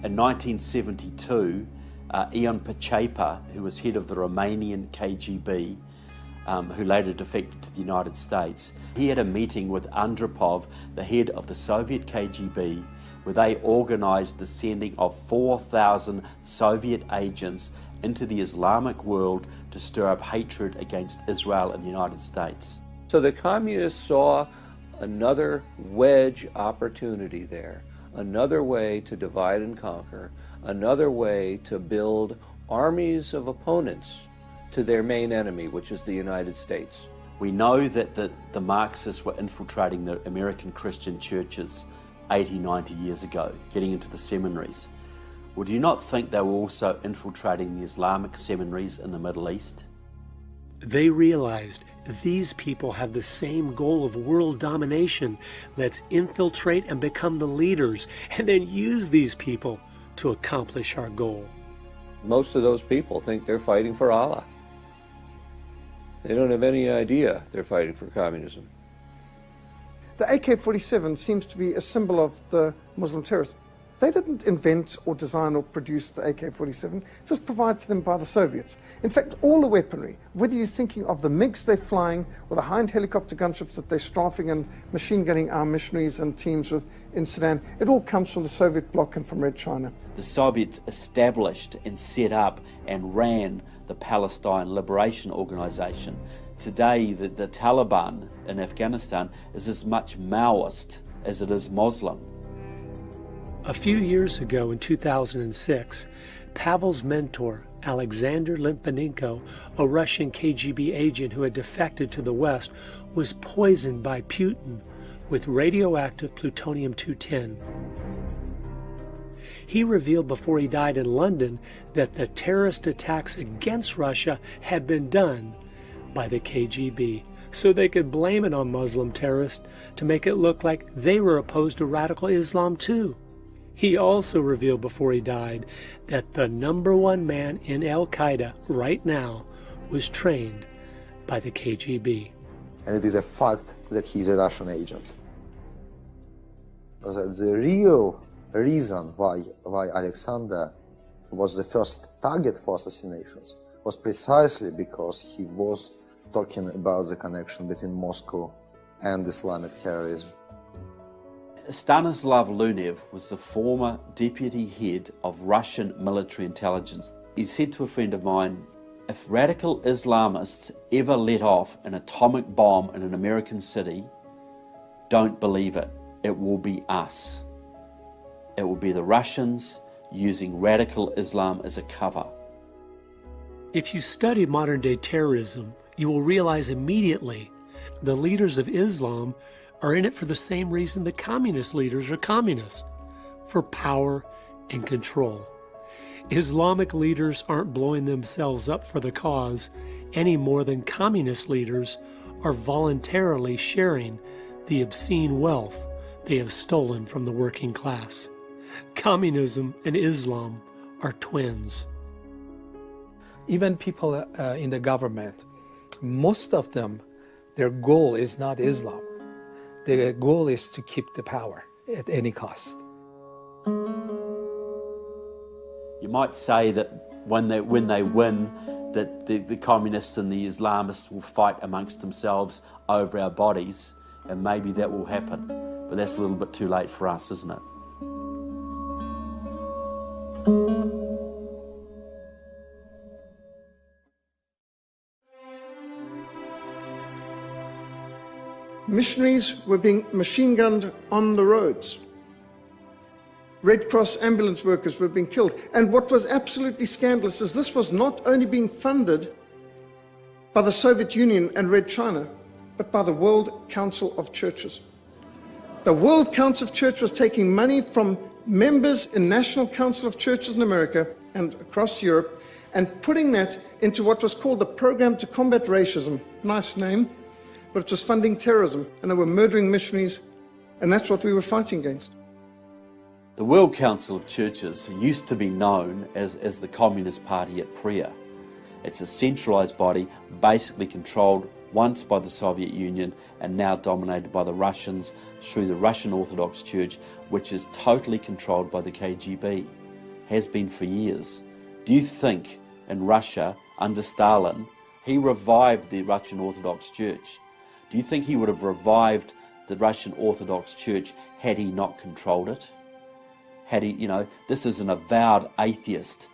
Speaker 21: In 1972, Ion Pachepa, who was head of the Romanian KGB, who later defected to the United States, he had a meeting with Andropov, the head of the Soviet KGB, where they organized the sending of 4,000 Soviet agents into the Islamic world to stir up hatred against Israel and the United States.
Speaker 11: So the communists saw another wedge opportunity there, another way to divide and conquer, another way to build armies of opponents to their main enemy, which is the United States.
Speaker 21: We know that the Marxists were infiltrating the American Christian churches 80, 90 years ago, getting into the seminaries. Well, do you not think they were also infiltrating the Islamic seminaries in the Middle East?
Speaker 14: They realized these people have the same goal of world domination. Let's infiltrate and become the leaders, and then use these people to accomplish our goal.
Speaker 11: Most of those people think they're fighting for Allah. They don't have any idea they're fighting for communism.
Speaker 15: The AK-47 seems to be a symbol of the Muslim terrorists. They didn't invent or design or produce the AK-47. It was provided to them by the Soviets. In fact, all the weaponry, whether you're thinking of the MiGs they're flying or the high-end helicopter gunships that they're strafing and machine gunning our missionaries and teams with in Sudan, it all comes from the Soviet bloc and from Red China.
Speaker 21: The Soviets established and set up and ran the Palestine Liberation Organization. Today, the Taliban in Afghanistan is as much Maoist as it is Muslim.
Speaker 14: A few years ago, in 2006, Pavel's mentor, Alexander Litvinenko, a Russian KGB agent who had defected to the West, was poisoned by Putin with radioactive plutonium-210. He revealed before he died in London that the terrorist attacks against Russia had been done by the KGB, so they could blame it on Muslim terrorists to make it look like they were opposed to radical Islam too. He also revealed before he died that the #1 man in Al-Qaeda right now was trained by the KGB.
Speaker 20: And it is a fact that he's a Russian agent. The real reason why Alexander was the first target for assassinations was precisely because he was talking about the connection between Moscow and Islamic terrorism.
Speaker 21: Stanislav Lunev was the former deputy head of Russian military intelligence. He said to a friend of mine, if radical Islamists ever let off an atomic bomb in an American city, don't believe it. It will be us. It will be the Russians using radical Islam as a cover.
Speaker 14: If you study modern-day terrorism, you will realize immediately the leaders of Islam are in it for the same reason the communist leaders are communist, for power and control. Islamic leaders aren't blowing themselves up for the cause any more than communist leaders are voluntarily sharing the obscene wealth they have stolen from the working class. Communism and Islam are twins.
Speaker 19: Even people in the government, most of them Their goal is not Islam. The goal is to keep the power at any cost.
Speaker 21: You might say that when they win, that the communists and the Islamists will fight amongst themselves over our bodies, and maybe that will happen. But that's a little bit too late for us, isn't it?
Speaker 15: Missionaries were being machine-gunned on the roads. Red Cross ambulance workers were being killed. And what was absolutely scandalous is this was not only being funded by the Soviet Union and Red China, but by the World Council of Churches. The World Council of Churches was taking money from members in National Council of Churches in America and across Europe and putting that into what was called the Program to Combat Racism. Nice name, but it was funding terrorism, and they were murdering missionaries, and that's what we were fighting against.
Speaker 21: The World Council of Churches used to be known as the Communist Party at prayer. It's a centralised body basically controlled once by the Soviet Union and now dominated by the Russians through the Russian Orthodox Church, which is totally controlled by the KGB, has been for years. Do you think in Russia, under Stalin, he revived the Russian Orthodox Church? Do you think he would have revived the Russian Orthodox Church had he not controlled it? Had he, this is an avowed atheist,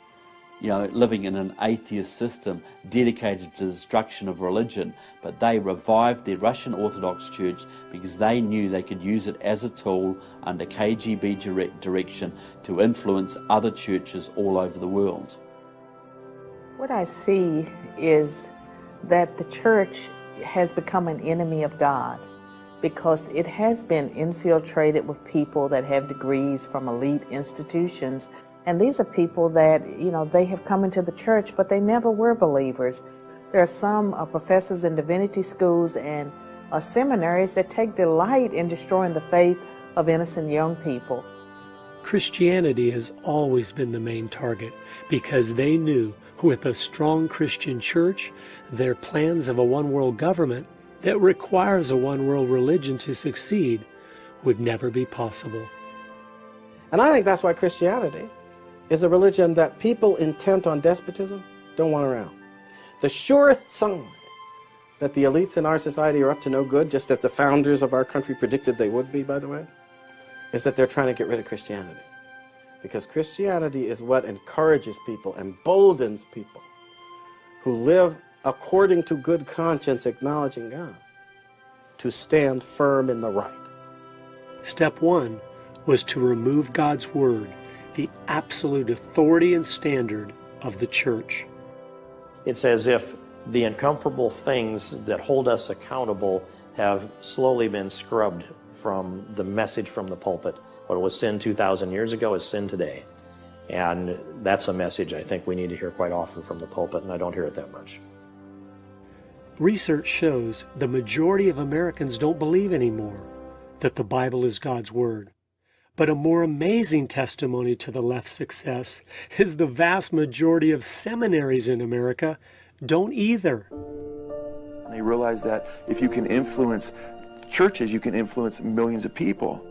Speaker 21: living in an atheist system dedicated to the destruction of religion, but they revived the Russian Orthodox Church because they knew they could use it as a tool under KGB direction to influence other churches all over the world.
Speaker 6: What I see is that the church has become an enemy of God, because it has been infiltrated with people that have degrees from elite institutions. And these are people that, they have come into the church, but they never were believers. There are some professors in divinity schools and seminaries that take delight in destroying the faith of innocent young people.
Speaker 14: Christianity has always been the main target because they knew with a strong Christian church, their plans of a one-world government that requires a one-world religion to succeed would never be possible.
Speaker 10: And I think that's why Christianity is a religion that people intent on despotism don't want around. The surest sign that the elites in our society are up to no good, just as the founders of our country predicted they would be, by the way, is that they're trying to get rid of Christianity. Because Christianity is what encourages people, emboldens people who live according to good conscience, acknowledging God, to stand firm in the right.
Speaker 14: Step one was to remove God's word, the absolute authority and standard of the church.
Speaker 7: It's as if the uncomfortable things that hold us accountable have slowly been scrubbed from the message from the pulpit. What was sin 2,000 years ago is sin today. And that's a message I think we need to hear quite often from the pulpit, and I don't hear it that much.
Speaker 14: Research shows the majority of Americans don't believe anymore that the Bible is God's word. But a more amazing testimony to the left's success is the vast majority of seminaries in America don't either.
Speaker 23: They realize that if you can influence churches, you can influence millions of people.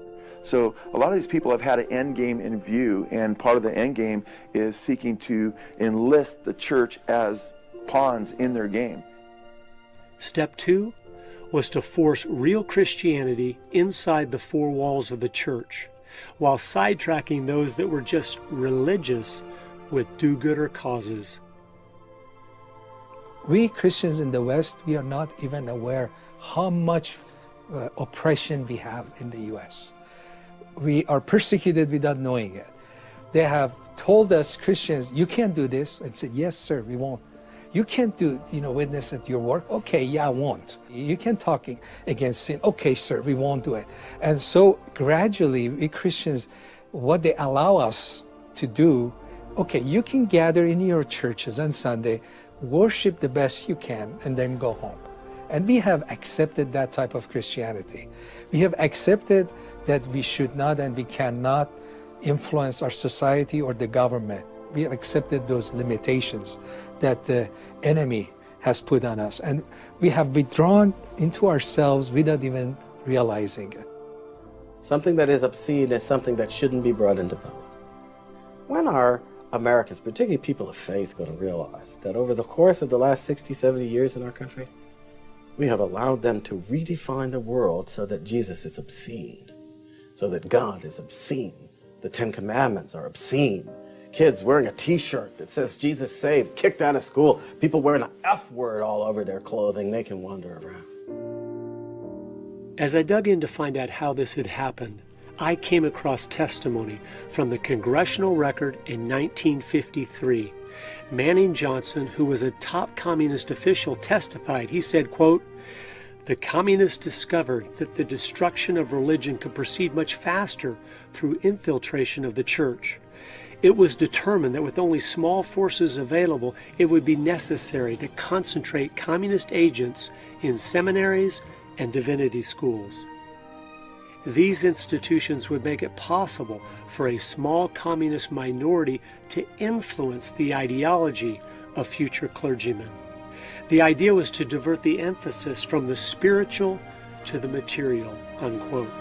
Speaker 23: So a lot of these people have had an end game in view, and part of the end game is seeking to enlist the church as pawns in their game.
Speaker 14: Step two was to force real Christianity inside the four walls of the church, while sidetracking those that were just religious with do-gooder causes.
Speaker 19: We Christians in the West, we are not even aware how much oppression we have in the U.S. We are persecuted without knowing it. They have told us, Christians, you can't do this. And said, yes, sir, we won't. You can't do, witness at your work. Okay, yeah, I won't. You can't talk against sin. Okay, sir, we won't do it. And so gradually, we Christians, what they allow us to do, okay, you can gather in your churches on Sunday, worship the best you can, and then go home. And we have accepted that type of Christianity. We have accepted that we should not and we cannot influence our society or the government. We have accepted those limitations that the enemy has put on us. And we have withdrawn into ourselves without even realizing it.
Speaker 10: Something that is obscene is something that shouldn't be brought into public. When are Americans, particularly people of faith, going to realize that over the course of the last 60, 70 years in our country, we have allowed them to redefine the world so that Jesus is obscene, so that God is obscene, the Ten Commandments are obscene, kids wearing a t-shirt that says Jesus saved, kicked out of school, people wearing an F word all over their clothing, they can wander around.
Speaker 14: As I dug in to find out how this had happened, I came across testimony from the Congressional Record in 1953. Manning Johnson, who was a top communist official, testified. He said, quote, "The communists discovered that the destruction of religion could proceed much faster through infiltration of the church. It was determined that with only small forces available, it would be necessary to concentrate communist agents in seminaries and divinity schools. These institutions would make it possible for a small communist minority to influence the ideology of future clergymen. The idea was to divert the emphasis from the spiritual to the material," unquote.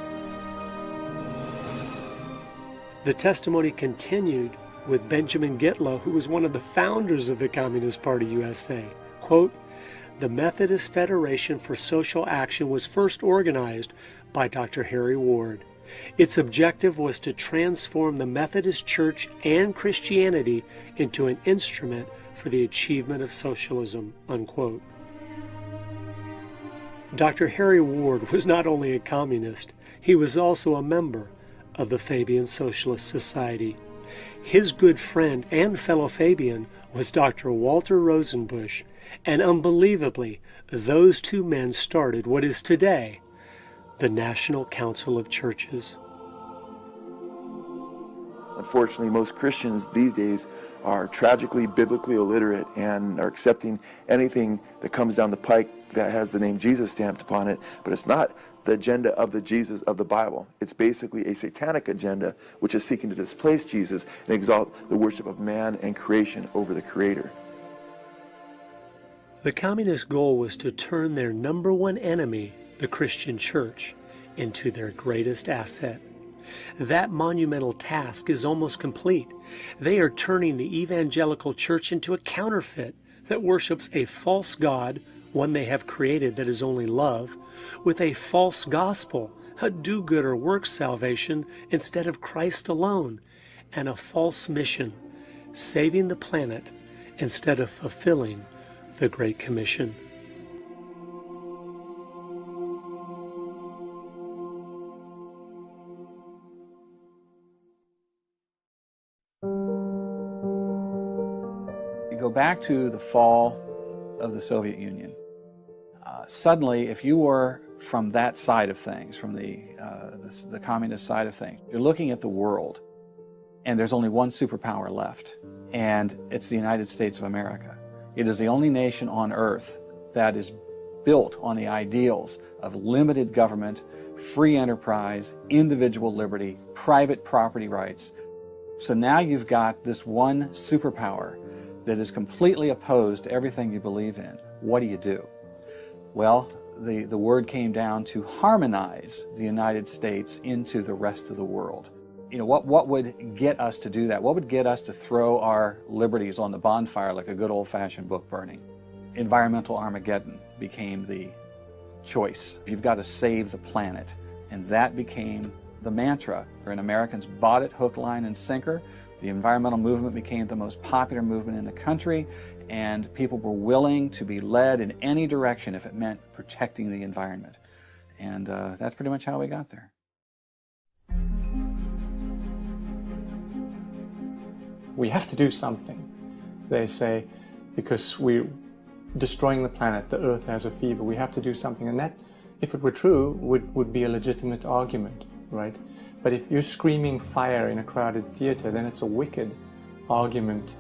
Speaker 14: The testimony continued with Benjamin Gitlow, who was one of the founders of the Communist Party USA. Quote, "The Methodist Federation for Social Action was first organized by Dr. Harry Ward. Its objective was to transform the Methodist Church and Christianity into an instrument for the achievement of socialism," unquote. Dr. Harry Ward was not only a communist, he was also a member of the Fabian Socialist Society. His good friend and fellow Fabian was Dr. Walter Rosenbusch, and unbelievably, those two men started what is today the National Council of Churches.
Speaker 23: Unfortunately, most Christians these days are tragically biblically illiterate and are accepting anything that comes down the pike that has the name Jesus stamped upon it, but it's not the agenda of the Jesus of the Bible. It's basically a satanic agenda which is seeking to displace Jesus and exalt the worship of man and creation over the Creator.
Speaker 14: The communist goal was to turn their number one enemy, the Christian church, into their greatest asset. That monumental task is almost complete. They are turning the evangelical church into a counterfeit that worships a false God, one they have created that is only love, with a false gospel, a do-gooder works salvation instead of Christ alone, and a false mission, saving the planet instead of fulfilling the Great Commission.
Speaker 12: Go back to the fall of the Soviet Union. Suddenly, if you were from that side of things, from the communist side of things, you're looking at the world, and there's only one superpower left, and it's the United States of America. It is the only nation on earth that is built on the ideals of limited government, free enterprise, individual liberty, private property rights. So now you've got this one superpower that is completely opposed to everything you believe in. What do? Well, the word came down to harmonize the United States into the rest of the world. You know, what would get us to do that? What would get us to throw our liberties on the bonfire like a good old-fashioned book burning? Environmental Armageddon became the choice. You've got to save the planet. And that became the mantra. And Americans bought it hook, line, and sinker. The environmental movement became the most popular movement in the country, and people were willing to be led in any direction if it meant protecting the environment. And that's pretty much how we got there.
Speaker 17: We have to do something, they say, because we're destroying the planet, the Earth has a fever, we have to do something. And that, if it were true, would be a legitimate argument, right? But if you're screaming fire in a crowded theater, then it's a wicked argument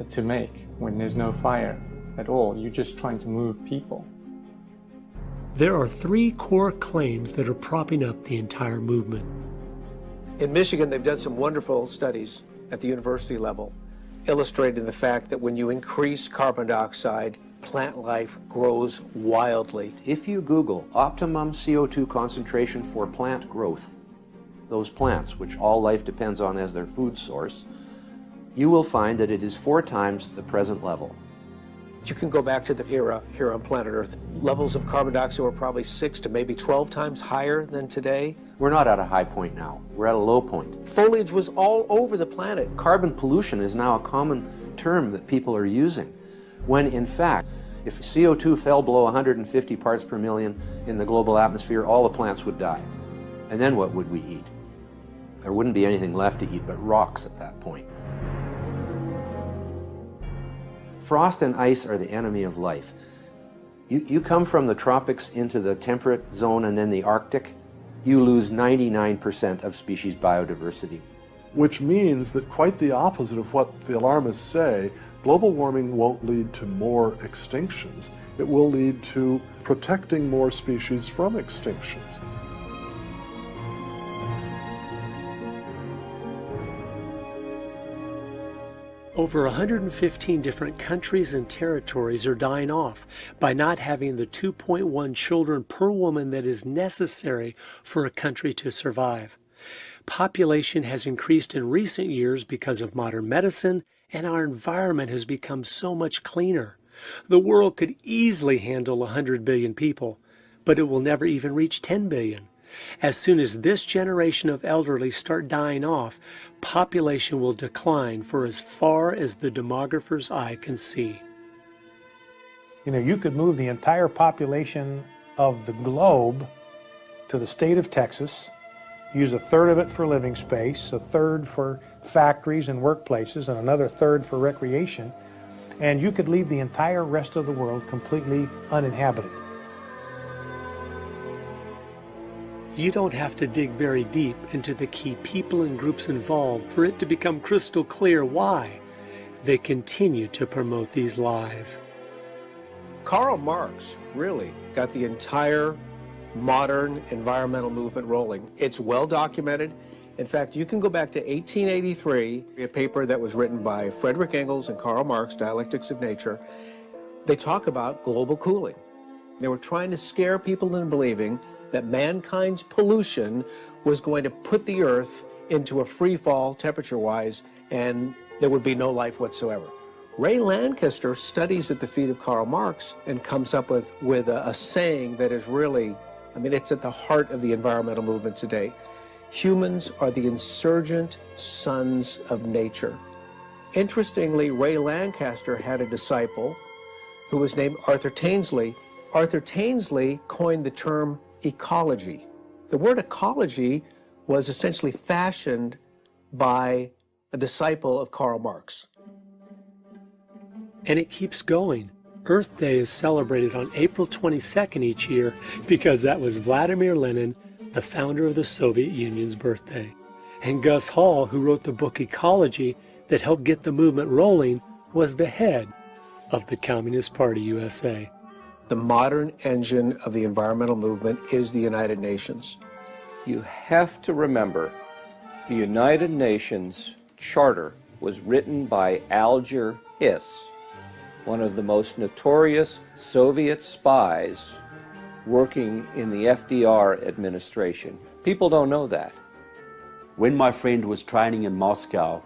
Speaker 17: to make when there's no fire at all. You're just trying to move people.
Speaker 14: There are three core claims that are propping up the entire movement.
Speaker 13: In Michigan, they've done some wonderful studies at the university level, illustrating the fact that when you increase carbon dioxide plant life grows wildly.
Speaker 11: If you Google optimum CO2 concentration for plant growth, those plants, which all life depends on as their food source, you will find that it is 4 times the present level.
Speaker 13: You can go back to the era here on planet Earth. Levels of carbon dioxide were probably 6 to maybe 12 times higher than today.
Speaker 11: We're not at a high point now. We're at a low point.
Speaker 13: Foliage was all over the planet.
Speaker 11: Carbon pollution is now a common term that people are using, when in fact, if CO2 fell below 150 parts per million in the global atmosphere, all the plants would die. And then what would we eat? There wouldn't be anything left to eat but rocks at that point. Frost and ice are the enemy of life. You come from the tropics into the temperate zone and then the Arctic, you lose 99% of species biodiversity.
Speaker 1: Which means that quite the opposite of what the alarmists say, global warming won't lead to more extinctions. It will lead to protecting more species from extinctions.
Speaker 14: Over 115 different countries and territories are dying off by not having the 2.1 children per woman that is necessary for a country to survive. Population has increased in recent years because of modern medicine, and our environment has become so much cleaner. The world could easily handle 100 billion people, but it will never even reach 10 billion. As soon as this generation of elderly start dying off, population will decline for as far as the demographer's eye can see.
Speaker 2: You know, you could move the entire population of the globe to the state of Texas, use 1/3 of it for living space, 1/3 for factories and workplaces, and another 1/3 for recreation, and you could leave the entire rest of the world completely uninhabited.
Speaker 14: You don't have to dig very deep into the key people and groups involved for it to become crystal clear why they continue to promote these lies.
Speaker 13: Karl Marx really got the entire modern environmental movement rolling. It's well documented. In fact, you can go back to 1883, a paper that was written by Friedrich Engels and Karl Marx, Dialectics of Nature. They talk about global cooling. They were trying to scare people into believing that mankind's pollution was going to put the Earth into a free fall temperature-wise, and there would be no life whatsoever. Ray Lancaster studies at the feet of Karl Marx and comes up with a saying that is really, I mean, it's at the heart of the environmental movement today. Humans are the insurgent sons of nature. Interestingly, Ray Lancaster had a disciple who was named Arthur Tainsley. Arthur Tainsley coined the term ecology. The word ecology was essentially fashioned by a disciple of Karl Marx.
Speaker 14: And it keeps going. Earth Day is celebrated on April 22nd each year because that was Vladimir Lenin, the founder of the Soviet Union's birthday. And Gus Hall, who wrote the book Ecology that helped get the movement rolling, was the head of the Communist Party USA.
Speaker 13: The modern engine of the environmental movement is the United Nations.
Speaker 11: You have to remember, the United Nations Charter was written by Alger Hiss, one of the most notorious Soviet spies working in the FDR administration. People don't know that.
Speaker 21: When my friend was training in Moscow,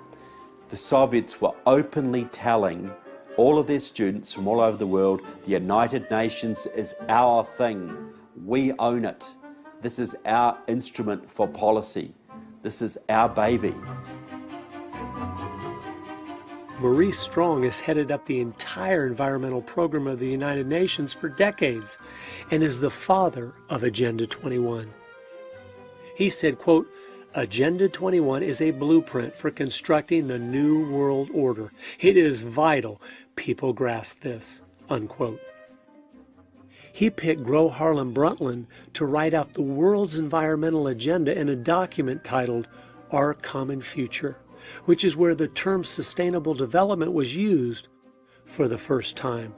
Speaker 21: the Soviets were openly telling all of their students from all over the world, the United Nations is our thing. We own it. This is our instrument for policy. This is our baby.
Speaker 14: Maurice Strong has headed up the entire environmental program of the United Nations for decades and is the father of Agenda 21. He said, quote, Agenda 21 is a blueprint for constructing the new world order. It is vital people grasp this, unquote. He picked Gro Harlem Brundtland to write out the world's environmental agenda in a document titled Our Common Future, which is where the term sustainable development was used for the first time.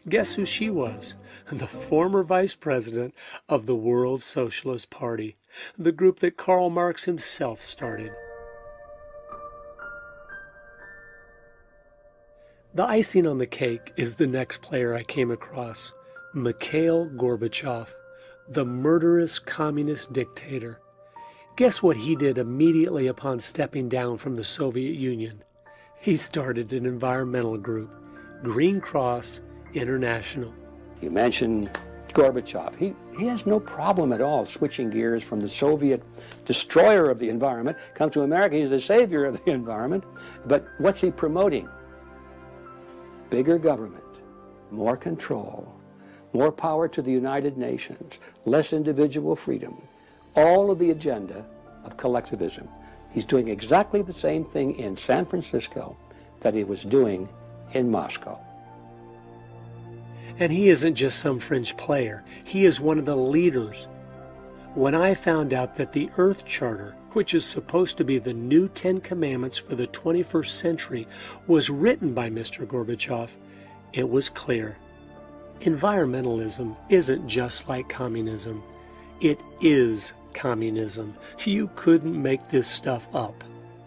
Speaker 14: Guess who she was? The former vice president of the World Socialist Party, the group that Karl Marx himself started. The icing on the cake is the next player I came across, Mikhail Gorbachev, the murderous communist dictator. Guess what he did immediately upon stepping down from the Soviet Union? He started an environmental group, Green Cross International.
Speaker 8: You mentioned Gorbachev. He has no problem at all switching gears from the Soviet destroyer of the environment, comes to America, he's the savior of the environment. But what's he promoting? Bigger government, more control, more power to the United Nations, less individual freedom, all of the agenda of collectivism. He's doing exactly the same thing in San Francisco that he was doing in Moscow.
Speaker 14: And he isn't just some fringe player. He is one of the leaders. When I found out that the Earth Charter, which is supposed to be the new 10 Commandments for the 21st century, was written by Mr. Gorbachev, it was clear. Environmentalism isn't just like communism. It is communism. You couldn't make this stuff up.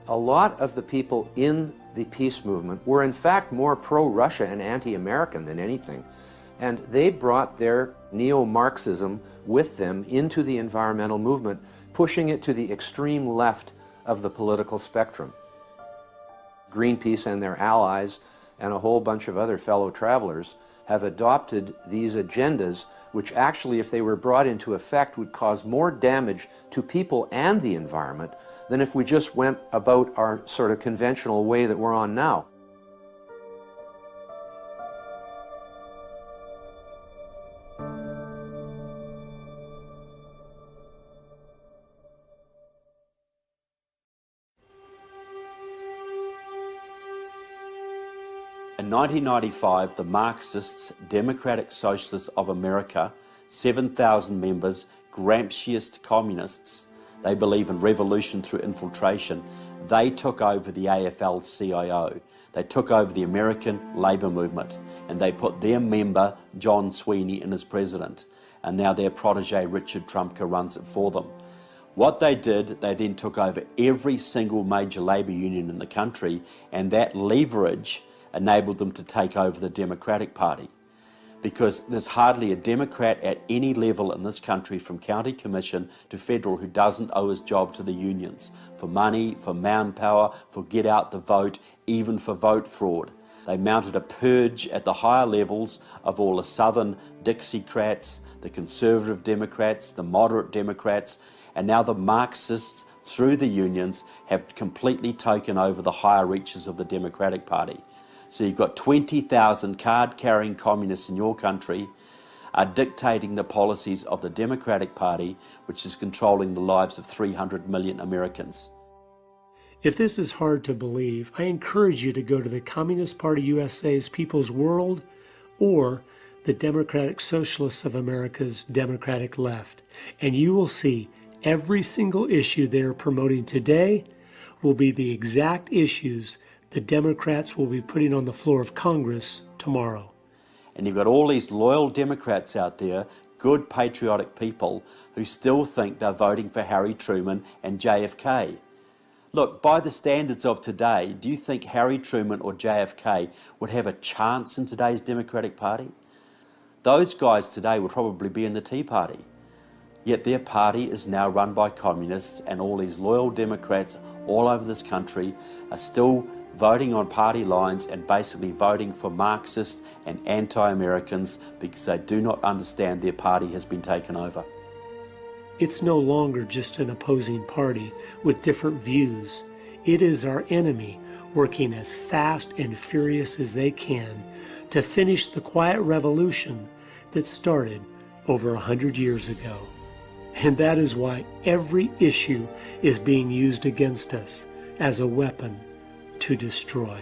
Speaker 16: A lot of the people in the peace movement were in fact more pro-Russia and anti-American than anything. And they brought their neo-Marxism with them into the environmental movement, pushing it to the extreme left of the political spectrum. Greenpeace and their allies and a whole bunch of other fellow travelers have adopted these agendas, which actually, if they were brought into effect, would cause more damage to people and the environment than if we just went about our sort of conventional way that we're on now.
Speaker 21: In 1995, the Marxists, Democratic Socialists of America, 7,000 members, Gramsciist communists, they believe in revolution through infiltration, they took over the AFL-CIO. They took over the American Labour Movement, and they put their member, John Sweeney, in as president. And now their protege, Richard Trumka, runs it for them. What they did, they then took over every single major labour union in the country, and that leverage enabled them to take over the Democratic Party. Because there's hardly a Democrat at any level in this country, from county commission to federal, who doesn't owe his job to the unions for money, for manpower, for get out the vote, even for vote fraud. They mounted a purge at the higher levels of all the Southern Dixiecrats, the conservative Democrats, the moderate Democrats, and now the Marxists, through the unions, have completely taken over the higher reaches of the Democratic Party. So you've got 20,000 card-carrying communists in your country are dictating the policies of the Democratic Party, which is controlling the lives of 300 million Americans.
Speaker 14: If this is hard to believe, I encourage you to go to the Communist Party USA's People's World or the Democratic Socialists of America's Democratic Left, and you will see every single issue they are promoting today will be the exact issues the Democrats will be putting on the floor of Congress tomorrow.
Speaker 21: And you've got all these loyal Democrats out there, good patriotic people, who still think they're voting for Harry Truman and JFK. Look, by the standards of today, do you think Harry Truman or JFK would have a chance in today's Democratic Party? Those guys today would probably be in the Tea Party. Yet their party is now run by communists, and all these loyal Democrats all over this country are still voting on party lines and basically voting for Marxist and anti-Americans because they do not understand their party has been taken over.
Speaker 14: It's no longer just an opposing party with different views. It is our enemy working as fast and furious as they can to finish the quiet revolution that started over 100 years ago. And that is why every issue is being used against us as a weapon to destroy.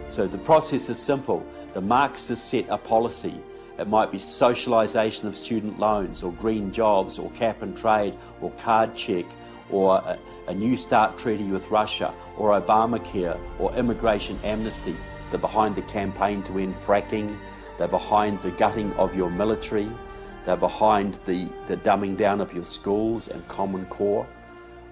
Speaker 21: So the process is simple. The Marxists set a policy. It might be socialisation of student loans, or green jobs, or cap and trade, or card check, or a New START treaty with Russia, or Obamacare, or immigration amnesty. They're behind the campaign to end fracking. They're behind the gutting of your military. They're behind the dumbing down of your schools and Common Core.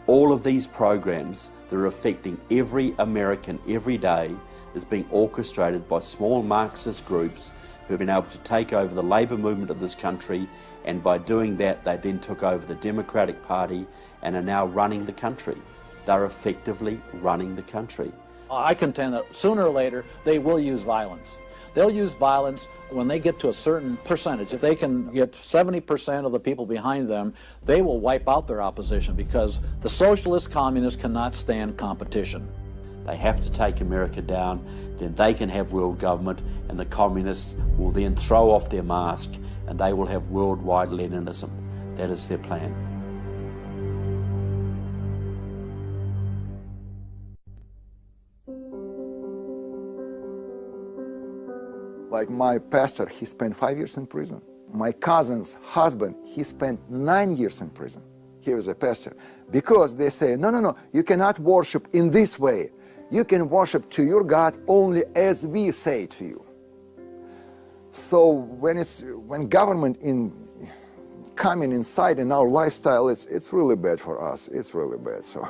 Speaker 21: All of these programs that are affecting every American every day is being orchestrated by small Marxist groups who have been able to take over the labour movement of this country, and by doing that they then took over the Democratic Party and are now running the country. They're effectively running the country.
Speaker 12: I contend that sooner or later they will use violence. They'll use violence when they get to a certain percentage. If they can get 70% of the people behind them, they will wipe out their opposition, because the socialist communists cannot stand competition.
Speaker 21: They have to take America down, then they can have world government, and the communists will then throw off their mask and they will have worldwide Leninism. That is their plan.
Speaker 20: Like my pastor, he spent 5 years in prison. My cousin's husband, he spent 9 years in prison. He was a pastor. Because they say, no, no, no, you cannot worship in this way. You can worship to your God only as we say to you. So when government coming inside in our lifestyle, it's really bad for us. It's really bad. So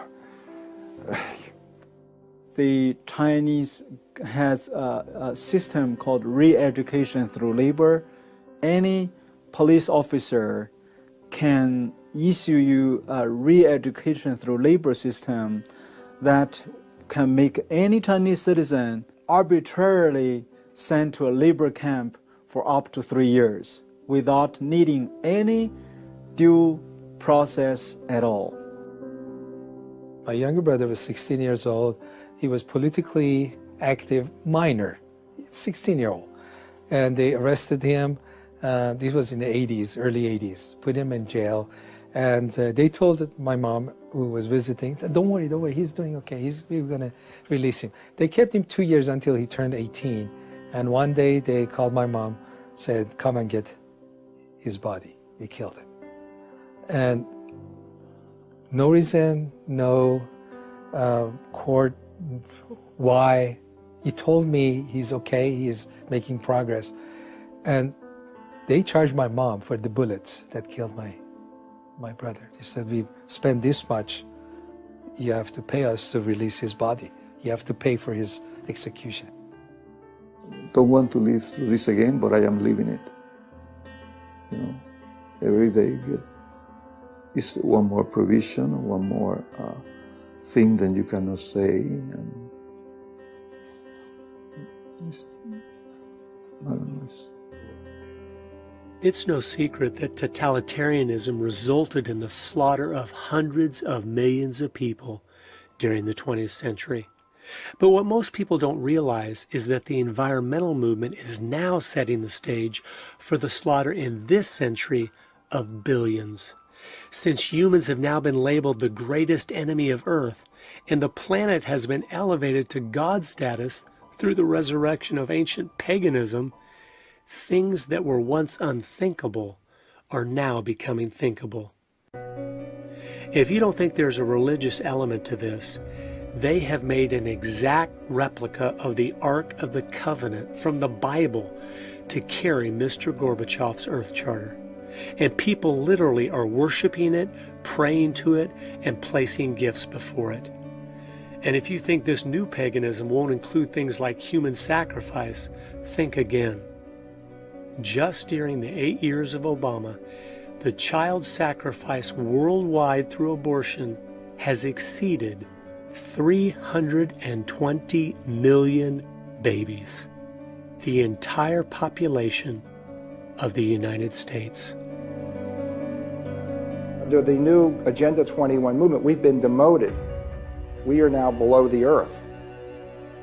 Speaker 4: the Chinese has a system called re-education through labor. Any police officer can issue you a re-education through labor system that can make any Chinese citizen arbitrarily sent to a labor camp for up to 3 years without needing any due process at all.
Speaker 19: My younger brother was 16 years old. He was politically active minor, 16-year-old. And they arrested him. This was in the 80s, early 80s, put him in jail. And they told my mom, who was visiting, don't worry, he's doing okay. We're going to release him. They kept him 2 years until he turned 18. And one day they called my mom, said, come and get his body. We killed him. And no reason, no court, why. He told me he's okay, he's making progress. And they charged my mom for the bullets that killed my brother. He said, we spent this much, you have to pay us to release his body. You have to pay for his execution.
Speaker 18: Don't want to live through this again, but I am living it. You know, every day is one more provision, one more thing that you cannot say. And I don't know.
Speaker 14: It's no secret that totalitarianism resulted in the slaughter of hundreds of millions of people during the 20th century. But what most people don't realize is that the environmental movement is now setting the stage for the slaughter in this century of billions. Since humans have now been labeled the greatest enemy of Earth, and the planet has been elevated to God status through the resurrection of ancient paganism, things that were once unthinkable are now becoming thinkable. If you don't think there's a religious element to this, they have made an exact replica of the Ark of the Covenant from the Bible to carry Mr. Gorbachev's Earth Charter. And people literally are worshiping it, praying to it, and placing gifts before it. And if you think this new paganism won't include things like human sacrifice, think again. Just during the 8 years of Obama, the child sacrifice worldwide through abortion has exceeded 320 million babies, the entire population of the United States.
Speaker 22: Under the new Agenda 21 movement, we've been demoted. We are now below the earth.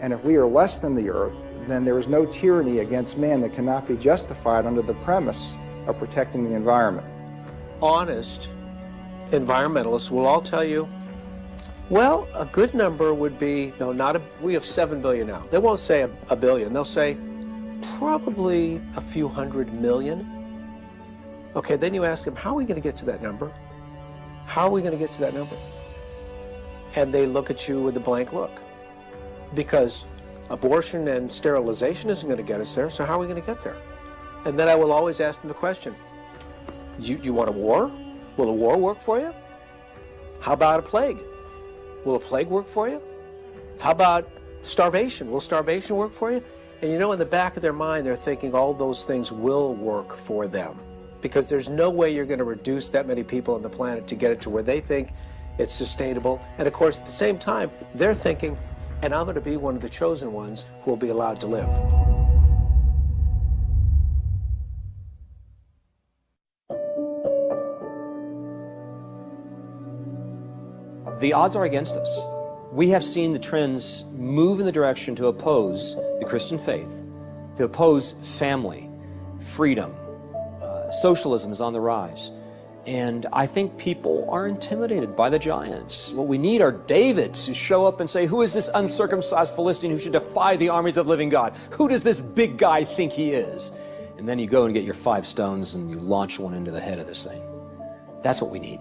Speaker 22: And if we are less than the earth, then there is no tyranny against man that cannot be justified under the premise of protecting the environment.
Speaker 13: Honest environmentalists will all tell you, well, a good number would be, we have 7 billion now. They won't say a billion, they'll say probably a few 100 million. Okay, then you ask them, how are we going to get to that number? How are we going to get to that number? And they look at you with a blank look. Because abortion and sterilization isn't going to get us there, so how are we going to get there? And then I will always ask them the question, You want a war? Will a war work for you? How about a plague? Will a plague work for you? How about starvation? Will starvation work for you? And you know, in the back of their mind, they're thinking all those things will work for them, because there's no way you're going to reduce that many people on the planet to get it to where they think it's sustainable. And of course, at the same time, they're thinking, and I'm going to be one of the chosen ones who will be allowed to live.
Speaker 3: The odds are against us. We have seen the trends move in the direction to oppose the Christian faith, to oppose family, freedom. Socialism is on the rise. And I think people are intimidated by the giants. What we need are Davids who show up and say, who is this uncircumcised Philistine who should defy the armies of the living God? Who does this big guy think he is? And then you go and get your 5 stones and you launch one into the head of this thing. That's what we need.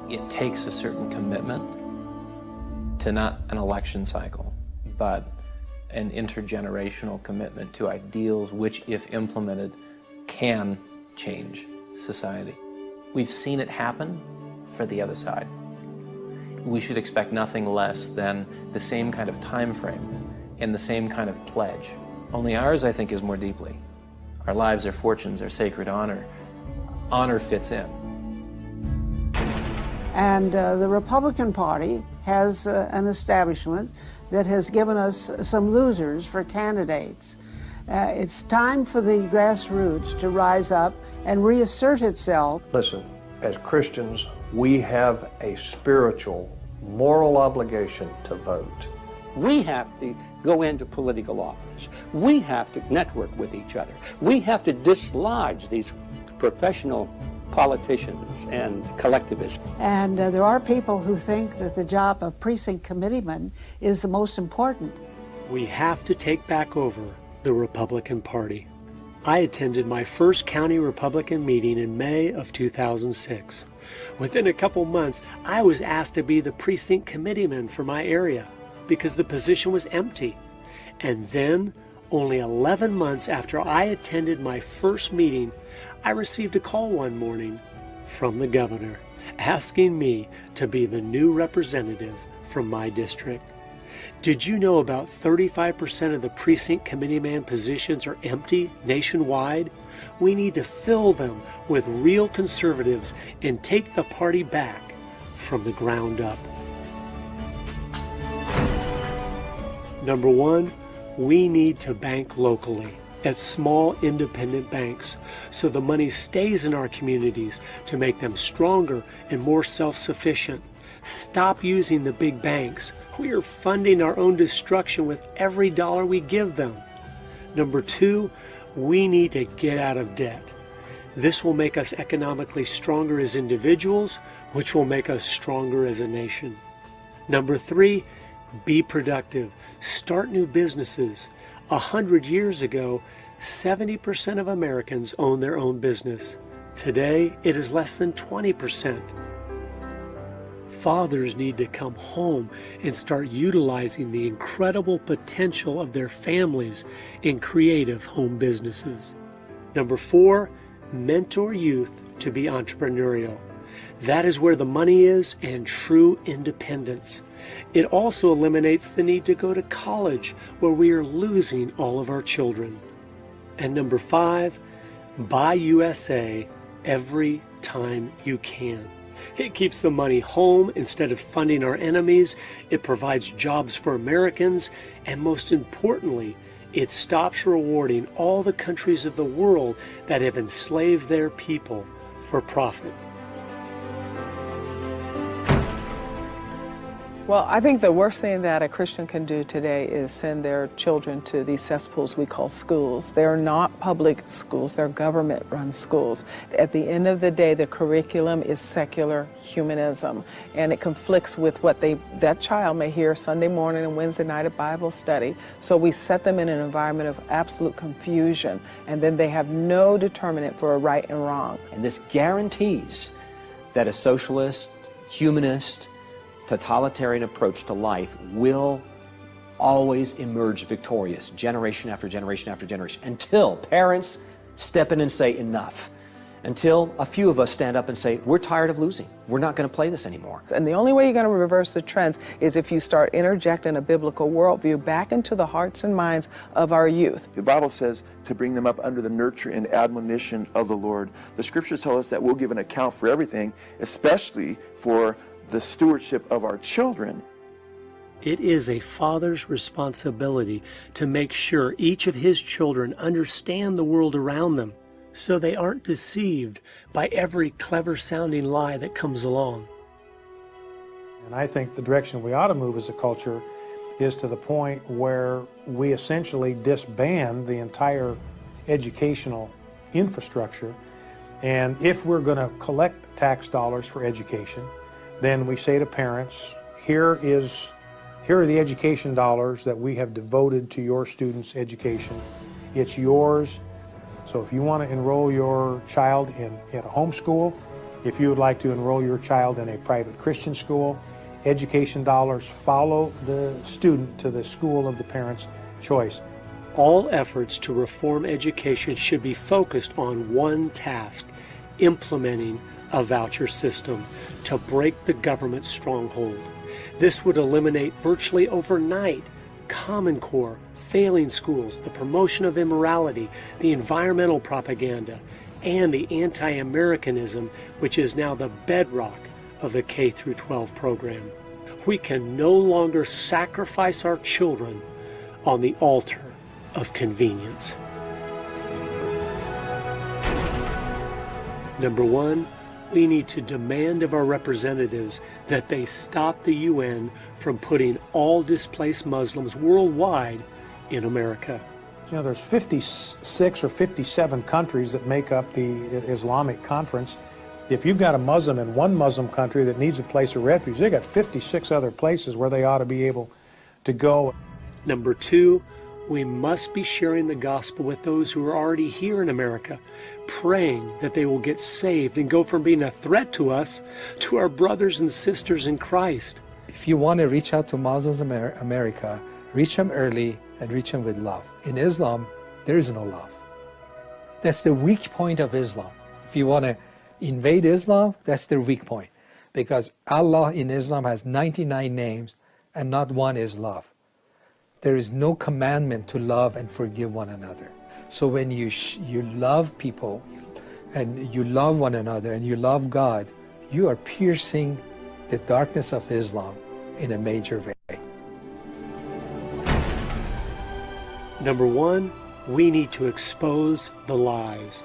Speaker 5: It takes a certain commitment to not an election cycle, but an intergenerational commitment to ideals which, if implemented, can change society. We've seen it happen for the other side. We should expect nothing less than the same kind of time frame and the same kind of pledge. Only ours, I think, is more deeply. Our lives, our fortunes, our sacred honor. Honor fits in.
Speaker 9: And the Republican Party has an establishment that has given us some losers for candidates. It's time for the grassroots to rise up and reassert itself.
Speaker 24: Listen, as Christians, we have a spiritual, moral obligation to vote.
Speaker 8: We have to go into political office. We have to network with each other. We have to dislodge these professional politicians and collectivists.
Speaker 9: And there are people who think that the job of precinct committeeman is the most important.
Speaker 14: We have to take back over the Republican Party. I attended my first county Republican meeting in May of 2006. Within a couple months, I was asked to be the precinct committeeman for my area because the position was empty. And then, only 11 months after I attended my first meeting, I received a call one morning from the governor asking me to be the new representative from my district. Did you know about 35% of the precinct committeeman positions are empty nationwide? We need to fill them with real conservatives and take the party back from the ground up. Number one, we need to bank locally at small independent banks so the money stays in our communities to make them stronger and more self-sufficient. Stop using the big banks. We are funding our own destruction with every dollar we give them. Number two, we need to get out of debt. This will make us economically stronger as individuals, which will make us stronger as a nation. Number three, be productive. Start new businesses. 100 years ago, 70% of Americans owned their own business. Today, it is less than 20%. Fathers need to come home and start utilizing the incredible potential of their families in creative home businesses. Number four, mentor youth to be entrepreneurial. That is where the money is and true independence. It also eliminates the need to go to college, where we are losing all of our children. And number five, buy USA every time you can. It keeps the money home instead of funding our enemies. It provides jobs for Americans. And most importantly, it stops rewarding all the countries of the world that have enslaved their people for profit.
Speaker 25: Well, I think the worst thing that a Christian can do today is send their children to these cesspools we call schools. They're not public schools, they're government-run schools. At the end of the day, the curriculum is secular humanism, and it conflicts with what that child may hear Sunday morning and Wednesday night at Bible study. So we set them in an environment of absolute confusion, and then they have no determinant for a right and wrong.
Speaker 3: And this guarantees that a socialist, humanist, totalitarian approach to life will always emerge victorious, generation after generation after generation, until parents step in and say enough. until a few of us stand up and say, we're tired of losing. We're not going to play this anymore.
Speaker 25: And the only way you're going to reverse the trends is if you start interjecting a biblical worldview back into the hearts and minds of our youth.
Speaker 6: The Bible says to bring them up under the nurture and admonition of the Lord. The scriptures tell us that we'll give an account for everything, especially for the stewardship of our children.
Speaker 14: It is a father's responsibility to make sure each of his children understand the world around them, so they aren't deceived by every clever-sounding lie that comes along.
Speaker 2: And I think the direction we ought to move as a culture is to the point where we essentially disband the entire educational infrastructure. And if we're going to collect tax dollars for education, then we say to parents, here are the education dollars that we have devoted to your students' education. It's yours. So if you want to enroll your child in a homeschool, if you would like to enroll your child in a private Christian school, education dollars follow the student to the school of the parent's choice.
Speaker 14: All efforts to reform education should be focused on one task: implementing a voucher system to break the government's stronghold. This would eliminate virtually overnight Common Core, failing schools, the promotion of immorality, the environmental propaganda, and the anti-Americanism, which is now the bedrock of the K-12 program. We can no longer sacrifice our children on the altar of convenience. Number one, we need to demand of our representatives that they stop the UN from putting all displaced Muslims worldwide in America.
Speaker 2: You know, there's 56 or 57 countries that make up the Islamic Conference. If you've got a Muslim in one Muslim country that needs a place of refuge, they've got 56 other places where they ought to be able to go.
Speaker 14: Number two, we must be sharing the gospel with those who are already here in America, praying that they will get saved and go from being a threat to us to our brothers and sisters in Christ.
Speaker 19: If you want to reach out to Muslims in America, reach them early and reach them with love. In Islam, there is no love. That's the weak point of Islam. If you want to invade Islam, that's their weak point. Because Allah in Islam has 99 names and not one is love. There is no commandment to love and forgive one another. So when you love people and you love one another and you love God, you are piercing the darkness of Islam in a major way.
Speaker 14: Number one, we need to expose the lies.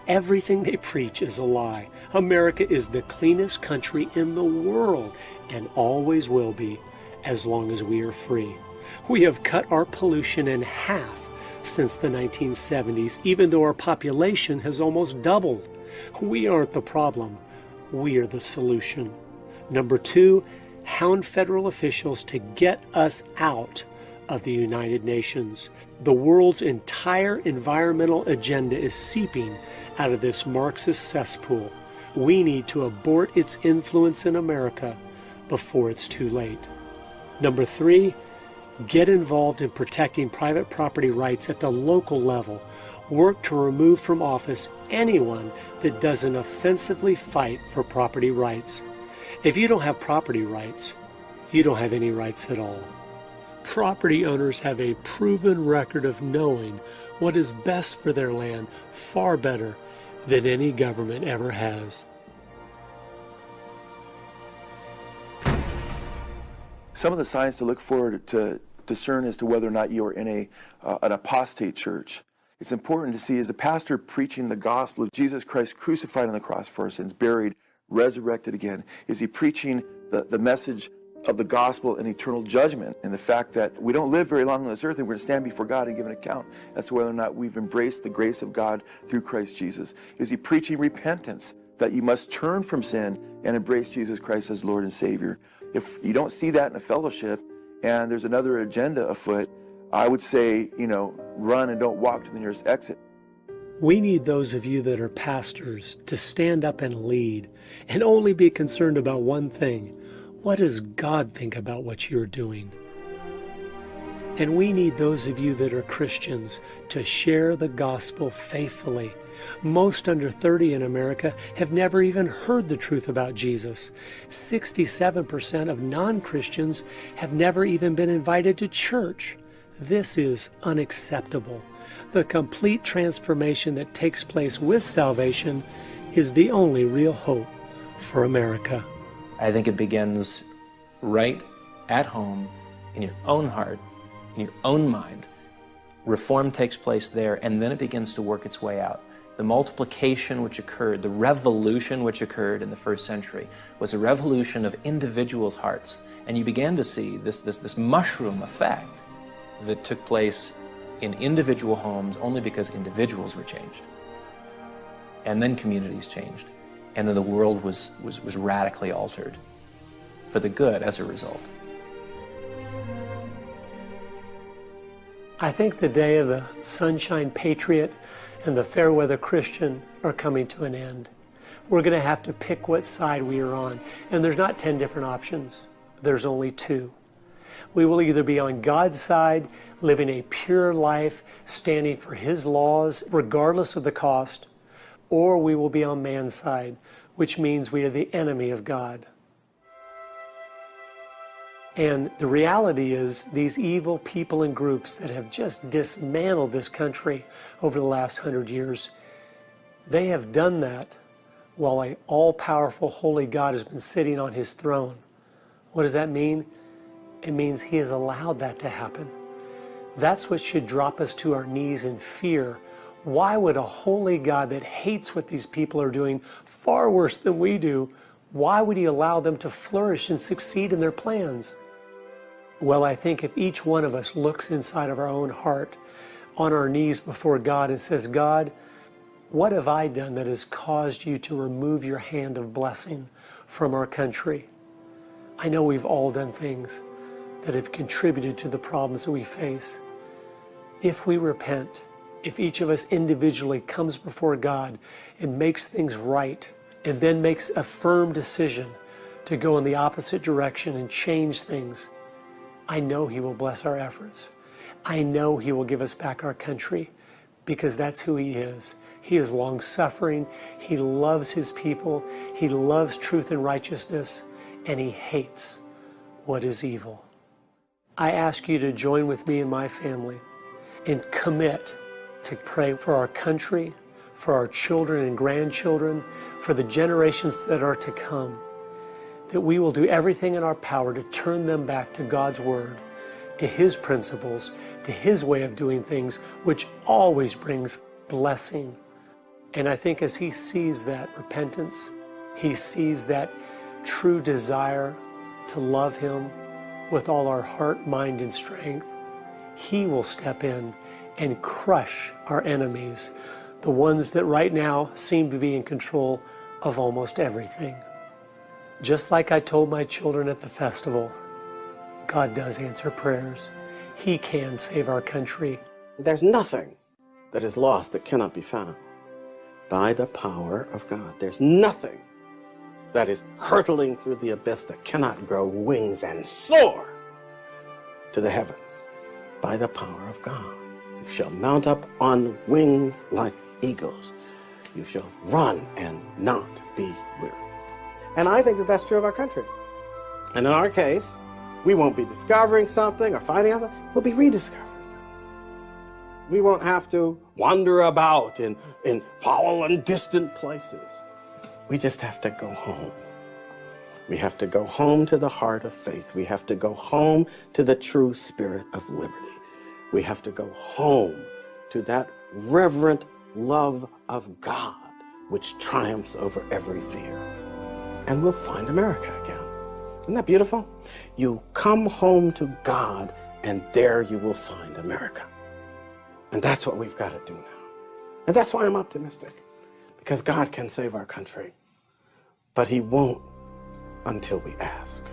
Speaker 14: Everything they preach is a lie. America is the cleanest country in the world and always will be as long as we are free. We have cut our pollution in half since the 1970s, even though our population has almost doubled. We aren't the problem. We are the solution. Number two, hound federal officials to get us out of the United Nations. The world's entire environmental agenda is seeping out of this Marxist cesspool. We need to abort its influence in America before it's too late. Number three, get involved in protecting private property rights at the local level. Work to remove from office anyone that doesn't offensively fight for property rights. If you don't have property rights, you don't have any rights at all. Property owners have a proven record of knowing what is best for their land far better than any government ever has.
Speaker 6: Some of the signs to look forward to discern as to whether or not you're in an apostate church. It's important to see, is the pastor preaching the gospel of Jesus Christ crucified on the cross for our sins, buried, resurrected again? Is he preaching the message of the gospel and eternal judgment, and the fact that we don't live very long on this earth and we're going to stand before God and give an account as to whether or not we've embraced the grace of God through Christ Jesus? Is he preaching repentance, that you must turn from sin and embrace Jesus Christ as Lord and Savior? If you don't see that in a fellowship and there's another agenda afoot, I would say, run and don't walk to the nearest exit.
Speaker 14: We need those of you that are pastors to stand up and lead and only be concerned about one thing. What does God think about what you're doing? And we need those of you that are Christians to share the gospel faithfully, Most under 30 in America have never even heard the truth about Jesus. 67% of non-Christians have never even been invited to church. This is unacceptable. The complete transformation that takes place with salvation is the only real hope for America.
Speaker 5: I think it begins right at home, in your own heart, in your own mind. Reform takes place there, and then it begins to work its way out. The multiplication which occurred, the revolution which occurred in the first century, was a revolution of individuals' hearts. And you began to see this mushroom effect that took place in individual homes only because individuals were changed. And then communities changed. And then the world was radically altered for the good as a result.
Speaker 14: I think the day of the sunshine patriot and the fair weather Christian are coming to an end. We're going to have to pick what side we are on. And there's not 10 different options. There's only 2. We will either be on God's side, living a pure life, standing for His laws, regardless of the cost, or we will be on man's side, which means we are the enemy of God. And the reality is, these evil people and groups that have just dismantled this country over the last 100 years, they have done that while an all-powerful, holy God has been sitting on His throne. What does that mean? It means He has allowed that to happen. That's what should drop us to our knees in fear. Why would a holy God that hates what these people are doing far worse than we do, why would He allow them to flourish and succeed in their plans? Well, I think if each one of us looks inside of our own heart, on our knees before God and says, God, what have I done that has caused you to remove your hand of blessing from our country? I know we've all done things that have contributed to the problems that we face. If we repent, if each of us individually comes before God and makes things right, and then makes a firm decision to go in the opposite direction and change things, I know He will bless our efforts. I know He will give us back our country, because that's who He is. He is long-suffering. He loves His people. He loves truth and righteousness, and He hates what is evil. I ask you to join with me and my family and commit to pray for our country, for our children and grandchildren, for the generations that are to come, that we will do everything in our power to turn them back to God's Word, to His principles, to His way of doing things, which always brings blessing. And I think as He sees that repentance, He sees that true desire to love Him with all our heart, mind, and strength, He will step in and crush our enemies, the ones that right now seem to be in control of almost everything. Just like I told my children at the festival, God does answer prayers. He can save our country.
Speaker 7: There's nothing that is lost that cannot be found by the power of God. There's nothing that is hurtling through the abyss that cannot grow wings and soar to the heavens by the power of God. You shall mount up on wings like eagles. You shall run and not be weary. And I think that that's true of our country. And in our case, we won't be discovering something or finding out, we'll be rediscovering. We won't have to wander about in foul and distant places. We just have to go home. We have to go home to the heart of faith. We have to go home to the true spirit of liberty. We have to go home to that reverent love of God which triumphs over every fear. And we'll find America again. Isn't that beautiful? You come home to God, and there you will find America. And that's what we've got to do now. And that's why I'm optimistic, because God can save our country, but He won't until we ask.